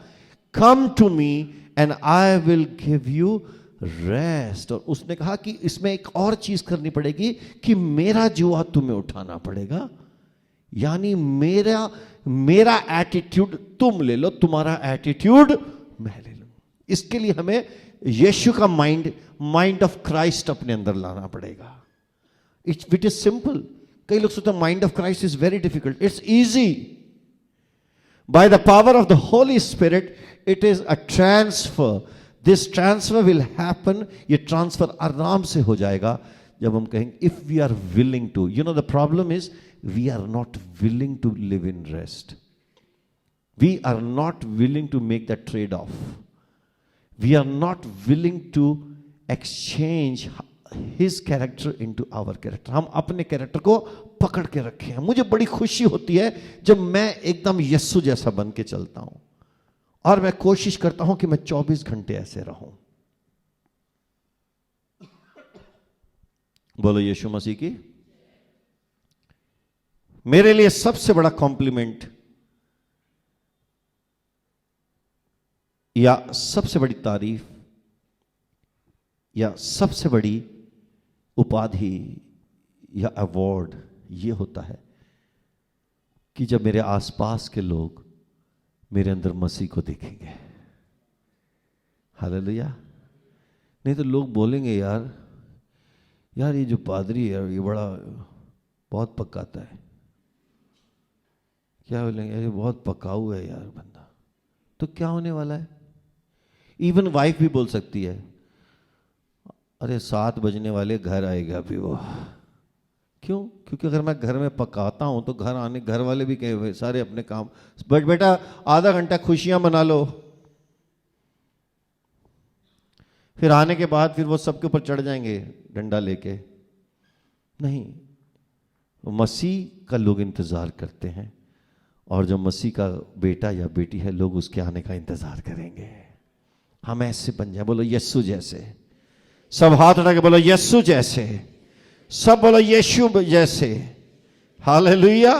Speaker 3: Come to me and I will give you rest. और उसने कहा कि इसमें एक और चीज करनी पड़ेगी कि मेरा जुआ तुम्हें उठाना पड़ेगा, यानी मेरा एटीट्यूड तुम ले लो, तुम्हारा एटीट्यूड मैं ले लूं। इसके लिए हमें यीशु का माइंड ऑफ क्राइस्ट अपने अंदर लाना पड़ेगा। It is simple. कई लोग सोचते हैं mind of Christ is very difficult. It's easy. By the power of the Holy Spirit it is a transfer. This transfer will happen. ये ट्रांसफर आराम से हो जाएगा जब हम कहेंगे if we are willing to. You know, the problem is we are not willing to live in rest. We are not willing to make the trade of. We are not willing to exchange His character into our character। हम अपने character को पकड़ के रखे हैं। मुझे बड़ी खुशी होती है जब मैं एकदम यीशु जैसा बन के चलता हूं, और मैं कोशिश करता हूं कि मैं 24 घंटे ऐसे रहूं। बोलो यीशु मसीह की। मेरे लिए सबसे बड़ा कॉम्प्लीमेंट या सबसे बड़ी तारीफ या सबसे बड़ी उपाधि या अवार्ड ये होता है कि जब मेरे आसपास के लोग मेरे अंदर मसीह को देखेंगे। हालेलुया। नहीं तो लोग बोलेंगे यार ये जो पादरी है ये बहुत पकाता है। क्या बोलेंगे? ये बहुत पकाऊ है यार बंदा। तो क्या होने वाला है? इवन वाइफ भी बोल सकती है, अरे 7 बजने वाले, घर आएगा अभी वो। क्यों? क्योंकि अगर मैं घर में पकाता हूं तो घर वाले भी कहे सारे अपने काम, बट बेटा आधा घंटा खुशियां मना लो। फिर आने के बाद फिर वो सबके ऊपर चढ़ जाएंगे डंडा लेके। नहीं, मसीह का लोग इंतजार करते हैं, और जो मसीह का बेटा या बेटी है लोग उसके आने का इंतजार करेंगे। हम ऐसे बन जाए। बोलो यीशु जैसे। सब हाथ उठा के बोलो यीशु जैसे। सब बोलो यीशु जैसे। हालेलुया।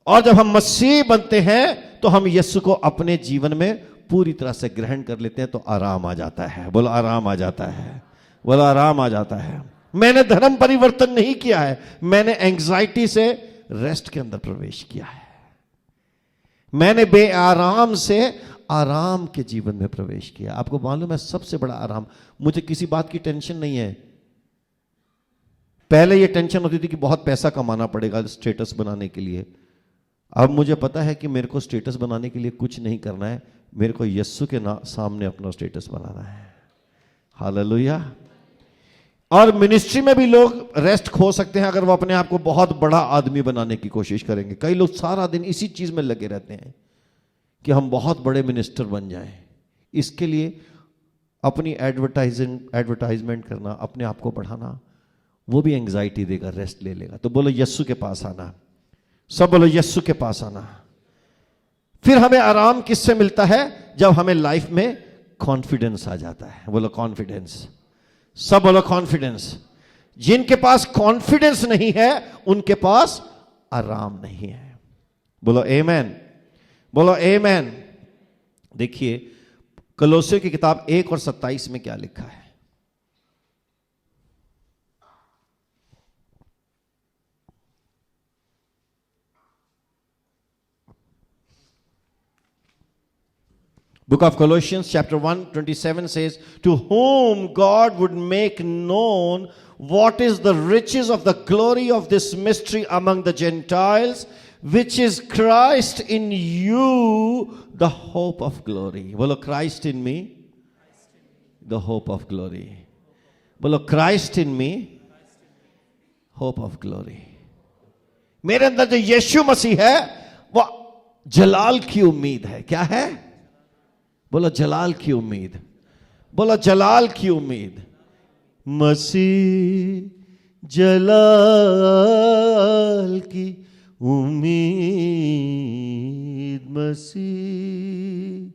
Speaker 3: और जब हम मसीह बनते हैं तो हम यीशु को अपने जीवन में पूरी तरह से ग्रहण कर लेते हैं, तो आराम आ जाता है। बोलो आराम आ जाता है। बोलो आराम आ जाता है। मैंने धर्म परिवर्तन नहीं किया है, मैंने एंग्जाइटी से रेस्ट के अंदर प्रवेश किया है। मैंने बेआराम से आराम के जीवन में प्रवेश किया। आपको मालूम है सबसे बड़ा आराम, मुझे किसी बात की टेंशन नहीं है। पहले ये टेंशन होती थी कि बहुत पैसा कमाना पड़ेगा स्टेटस बनाने के लिए। अब मुझे पता है कि मेरे को स्टेटस बनाने के लिए कुछ नहीं करना है, मेरे को यीशु के सामने अपना स्टेटस बनाना है। हालेलुया। और मिनिस्ट्री में भी लोग रेस्ट खो सकते हैं अगर वो अपने आप को बहुत बड़ा आदमी बनाने की कोशिश करेंगे। कई लोग सारा दिन इसी चीज में लगे रहते हैं कि हम बहुत बड़े मिनिस्टर बन जाएं। इसके लिए अपनी एडवर्टाइजमेंट करना, अपने आप को बढ़ाना, वो भी एंग्जाइटी देगा, रेस्ट ले लेगा। तो बोलो यीशु के पास आना। सब बोलो यीशु के पास आना। फिर हमें आराम किससे मिलता है? जब हमें लाइफ में कॉन्फिडेंस आ जाता है। बोलो कॉन्फिडेंस। सब बोलो कॉन्फिडेंस। जिनके पास कॉन्फिडेंस नहीं है उनके पास आराम नहीं है। बोलो आमेन, बोलो आमेन। देखिए कलोसियों की किताब 1:27 में क्या लिखा है। Book of Colossians chapter 1:27 says, to whom God would make known what is the riches of the glory of this mystery among the Gentiles, which is Christ in you, the hope of glory. Bolo Christ in me, the hope of glory. Bolo Christ in me, hope of glory. मेरे अंदर जो यीशु मसीह है वो जलाल की उम्मीद है। क्या है? बोलो जलाल की उम्मीद, बोलो जलाल की उम्मीद। मसीह जलाल की उम्मीद, मसीह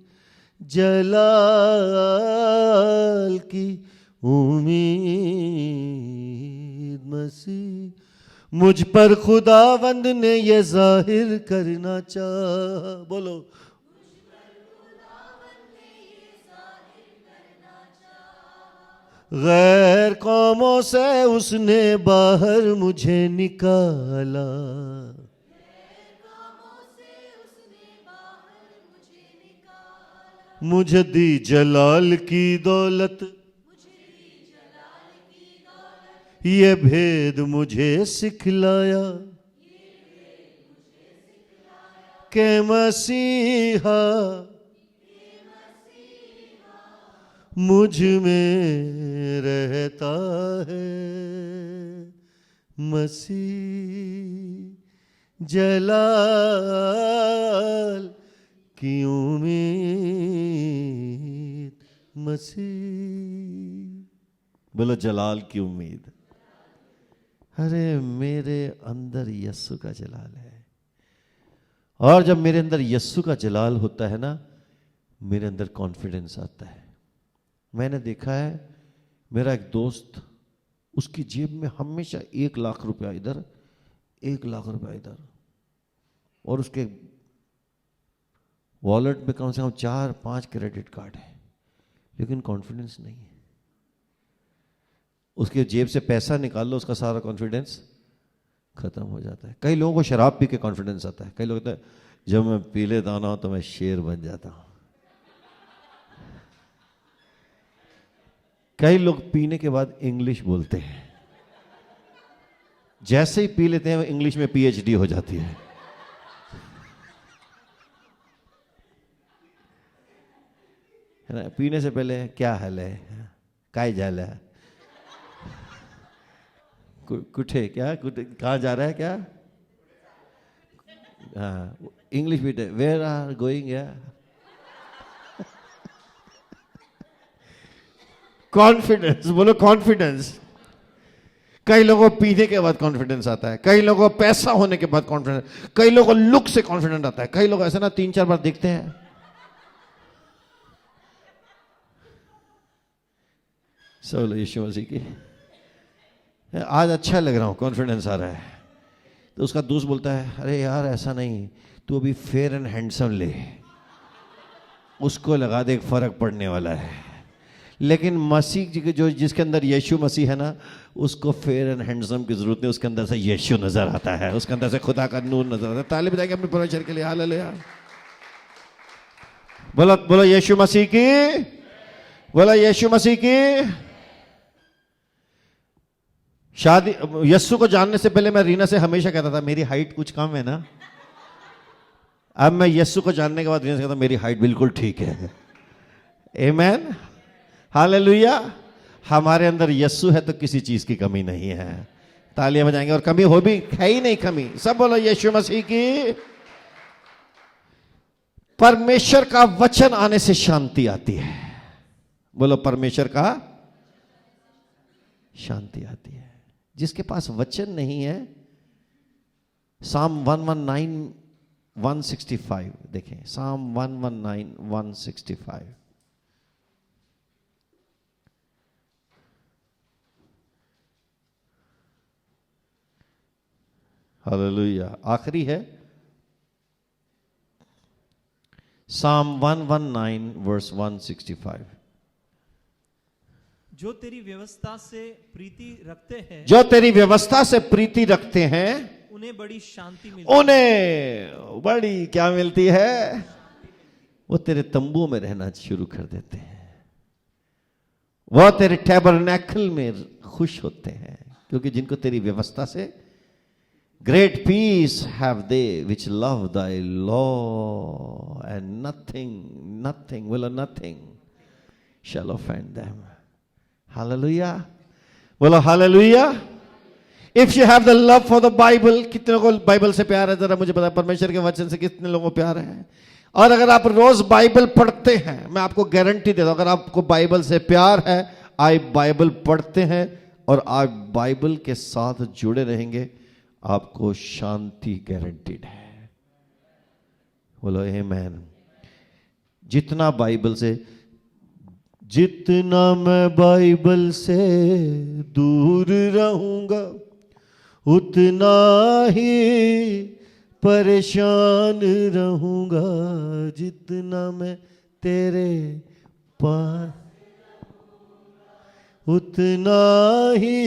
Speaker 3: जलाल की उम्मीद, मसीह मुझ पर खुदावंद ने ये जाहिर करना चाहा। बोलो गैर कौमों से उसने बाहर मुझे निकाला, मुझे दी जलाल की दौलत, ये भेद मुझे सिखलाया के मसीहा मुझ में रहता है, मसीह जलाल की उम्मीद, मसीह बोलो जलाल की उम्मीद। अरे मेरे अंदर यस्सु का जलाल है, और जब मेरे अंदर यस्सु का जलाल होता है ना, मेरे अंदर कॉन्फिडेंस आता है। मैंने देखा है मेरा एक दोस्त, उसकी जेब में हमेशा 1 लाख रुपया इधर, 1 लाख रुपया इधर, और उसके वॉलेट में कम से कम 4-5 क्रेडिट कार्ड है, लेकिन कॉन्फिडेंस नहीं है। उसके जेब से पैसा निकाल लो, उसका सारा कॉन्फिडेंस खत्म हो जाता है। कई लोगों को शराब पी के कॉन्फिडेंस आता है। कई लोग कहते हैं जब मैं पी लेता हूं ना तो मैं शेर बन जाता हूं। कई लोग पीने के बाद इंग्लिश बोलते हैं, जैसे ही पी लेते हैं इंग्लिश में पीएचडी हो जाती है। ना, पीने से पहले क्या हाल है, काय जाल है, कुठे क्या, कहाँ जा रहा है क्या, हाँ इंग्लिश भी, वेयर आर गोइंग या। कॉन्फिडेंस, बोलो कॉन्फिडेंस। कई लोगों को पीने के बाद कॉन्फिडेंस आता है, कई लोगों को पैसा होने के बाद कॉन्फिडेंस, कई लोगों को लुक से कॉन्फिडेंस आता है। कई लोग ऐसे ना 3-4 बार देखते हैं, सब यीशु मसीह की आज अच्छा लग रहा हूं, कॉन्फिडेंस आ रहा है। तो उसका दोस्त बोलता है अरे यार ऐसा नहीं, तू अभी फेयर एंड हैंडसम ले, उसको लगा दे, एक फर्क पड़ने वाला है। लेकिन मसीह जी के जो जिसके अंदर यीशु मसीह है ना, उसको फेयर एंड हैंडसम की जरूरत नहीं, उसके अंदर से यीशु नजर आता है, उसके अंदर से खुदा का नूर नजर आता है। ताली बजाएंगे अपने परमेश्वर के लिए, हालेलुया। बोलो बोलो यीशु मसीह की, बोलो यीशु मसीह की। शादी, यस्सु को जानने से पहले मैं रीना से हमेशा कहता था मेरी हाइट कुछ कम है ना। अब मैं यस्सु को जानने के बाद रीना से कहता मेरी हाइट बिल्कुल ठीक है। आमेन, हालेलुया। हमारे अंदर यस्सु है तो किसी चीज की कमी नहीं है। तालियां बजाएंगे, और कमी हो भी है ही नहीं कमी। सब बोलो यीशु मसीह की। परमेश्वर का वचन आने से शांति आती है। बोलो परमेश्वर का शांति आती है। जिसके पास वचन नहीं है, साम 119:165 देखें, साम 119:165। हालेलुया। आखिरी है Psalm 119 verse 165।
Speaker 2: जो तेरी व्यवस्था से प्रीति रखते हैं
Speaker 3: जो तेरी व्यवस्था से प्रीति रखते हैं
Speaker 2: उन्हें बड़ी शांति मिलती है।
Speaker 3: उन्हें बड़ी क्या मिलती है? वो तेरे तंबुओं में रहना शुरू कर देते हैं, वह तेरे टैबरनैकल में खुश होते हैं, क्योंकि जिनको तेरी व्यवस्था से great peace have they which love thy law and nothing shall offend them. Hallelujah, बोलो hallelujah. If you have the love for the Bible, कितने को बाइबल से प्यार है? जरा मुझे पता है, परमेश्वर के वचन से कितने लोगों को प्यार है? और अगर आप रोज बाइबल पढ़ते हैं, मैं आपको गारंटी देता हूं, अगर आपको बाइबल से प्यार है, आप बाइबल पढ़ते हैं और आप बाइबल के साथ जुड़े रहेंगे, आपको शांति गारंटीड है। बोलो आमीन। जितना मैं बाइबल से दूर रहूंगा, उतना ही परेशान रहूंगा। जितना मैं तेरे पास, उतना ही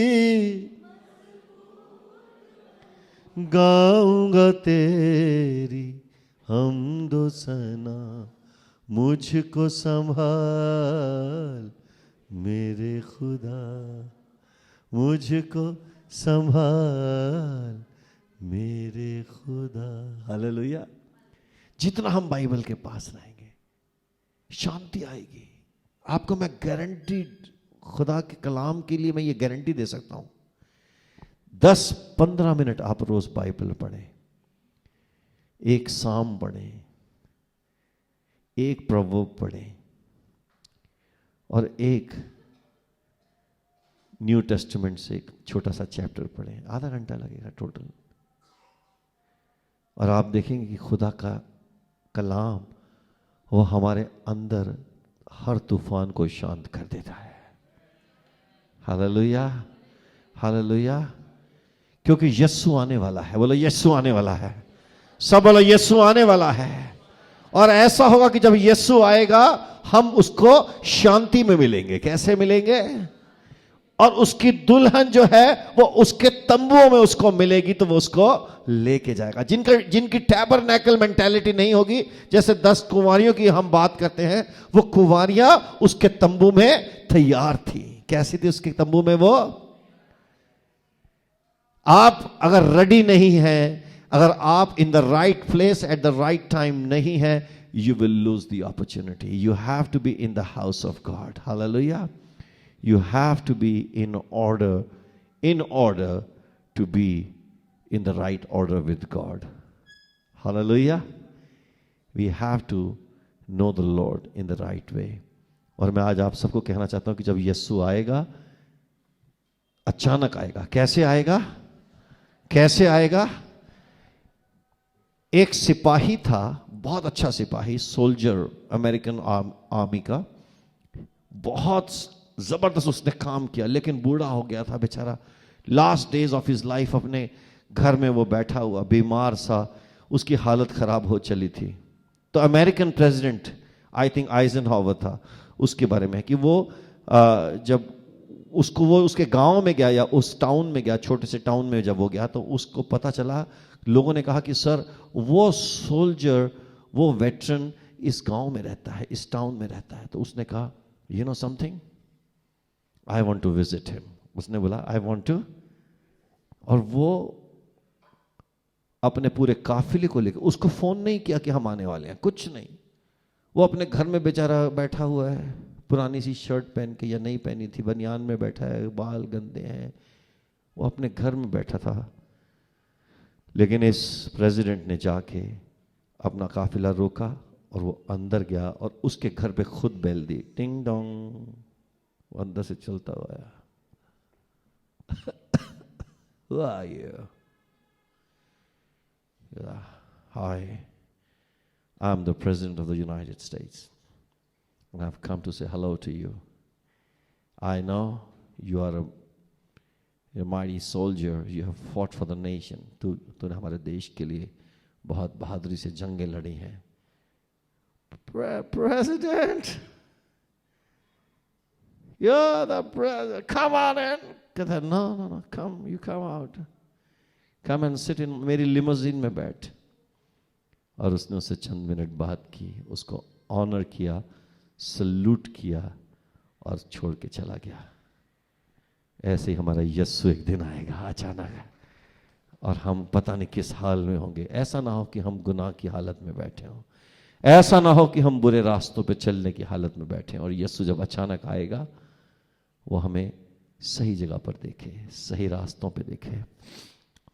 Speaker 3: गाऊंगा तेरी हमदो सना। मुझको संभाल मेरे खुदा, मुझको संभाल मेरे खुदा। हालेलुया। जितना हम बाइबल के पास रहेंगे, शांति आएगी आपको। मैं गारंटीड, खुदा के कलाम के लिए मैं ये गारंटी दे सकता हूं। 10-15 मिनट आप रोज बाइबल पढ़ें, एक साम पढ़ें, एक प्रवर्ब पढ़ें और एक न्यू टेस्टामेंट से एक छोटा सा चैप्टर पढ़ें। आधा घंटा लगेगा टोटल। और आप देखेंगे कि खुदा का कलाम वो हमारे अंदर हर तूफान को शांत कर देता है। Hallelujah, hallelujah. क्योंकि यीशु आने वाला है। बोलो यीशु आने वाला है। सब बोलो यीशु आने वाला है। और ऐसा होगा कि जब यीशु आएगा, हम उसको शांति में मिलेंगे। कैसे मिलेंगे? और उसकी दुल्हन जो है वो उसके तंबुओं में उसको मिलेगी, तो वो उसको लेके जाएगा। जिनकी टैबरनैकल मेंटालिटी नहीं होगी, जैसे 10 कुंवारियों की हम बात करते हैं, वो कुंवारियां उसके तंबू में तैयार थी। कैसी थी उसके तंबू में वो? आप अगर रेडी नहीं हैं, अगर आप in the right place at the right time नहीं है, you will lose the opportunity. You have to be in the house of God. Hallelujah. You have to be in order to be in the right order with God. Hallelujah. We have to know the Lord in the right way. और मैं आज आप सबको कहना चाहता हूं कि जब यीशु आएगा, अचानक आएगा। कैसे आएगा? कैसे आएगा? एक सिपाही था, बहुत अच्छा सिपाही, सोल्जर, अमेरिकन आर्मी का। बहुत जबरदस्त उसने काम किया, लेकिन बूढ़ा हो गया था बेचारा। Last days of his life अपने घर में वो बैठा हुआ, बीमार सा, उसकी हालत खराब हो चली थी। तो American president, I think Eisenhower था, उसके बारे में कि वो जब वो उसके गांव में गया या उस टाउन में गया, छोटे से टाउन में जब वो गया, तो उसको पता चला, लोगों ने कहा कि सर वो सोल्जर, वो वेटरन इस गांव में रहता है, इस टाउन में रहता है। तो उसने कहा, you know something, I want to visit him. उसने बोला आई वांट टू। और वो अपने पूरे काफिले को लेकर, उसको फोन नहीं किया कि हम आने वाले हैं, कुछ नहीं। वो अपने घर में बेचारा बैठा हुआ है, पुरानी सी शर्ट पहन के, या नहीं पहनी थी, बनियान में बैठा है, बाल गंदे हैं, वो अपने घर में बैठा था। लेकिन इस प्रेसिडेंट ने जाके अपना काफिला रोका और वो अंदर गया और उसके घर पे खुद बेल दी, टिंग डोंग। वो अंदर से चलता हुआ आया। Who are you? Hi, I'm the President of the United States, and I've come to say hello to you. I know you are You're a mighty soldier. You have fought for the nation. तूने हमारे देश के लिए बहुत बहादुरी से जंगें लड़ी हैं. President, you're the president. Come on in. कहता है no, come, you come out. Come and sit in मेरी लिमोजिन में बैठ. और उसने उससे चंद मिनट बात की, उसको ऑनर किया, सल्यूट किया और छोड़ के चला गया. ऐसे ही हमारा यीशु एक दिन आएगा अचानक, और हम पता नहीं किस हाल में होंगे. ऐसा ना हो कि हम गुनाह की हालत में बैठे हों, ऐसा ना हो कि हम बुरे रास्तों पे चलने की हालत में बैठे. और यीशु जब अचानक आएगा, वो हमें सही जगह पर देखे, सही रास्तों पे देखे.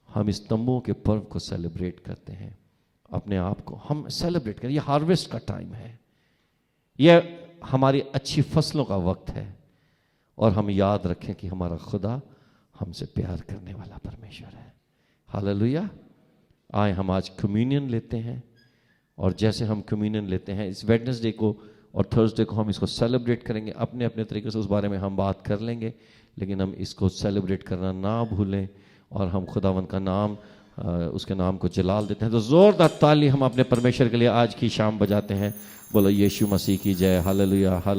Speaker 3: हम इस तंबुओं के पर्व को सेलिब्रेट करते हैं, अपने आप को हम सेलिब्रेट करें. ये हार्वेस्ट का टाइम है, ये हमारी अच्छी फसलों का वक्त है. और हम याद रखें कि हमारा खुदा हमसे प्यार करने वाला परमेश्वर है. हालेलुया. आए हम आज कम्युनियन लेते हैं, और जैसे हम कम्युनियन लेते हैं, इस वेडनेसडे को और थर्सडे को हम इसको सेलिब्रेट करेंगे अपने अपने तरीके से. उस बारे में हम बात कर लेंगे, लेकिन हम इसको सेलिब्रेट करना ना भूलें, और हम खुदावंद का नाम, उसके नाम को जलाल देते हैं. तो जोरदार ताली हम अपने परमेश्वर के लिए आज की शाम बजाते हैं. बोलो यीशु मसीह की जय. Hallelujah, hallelujah.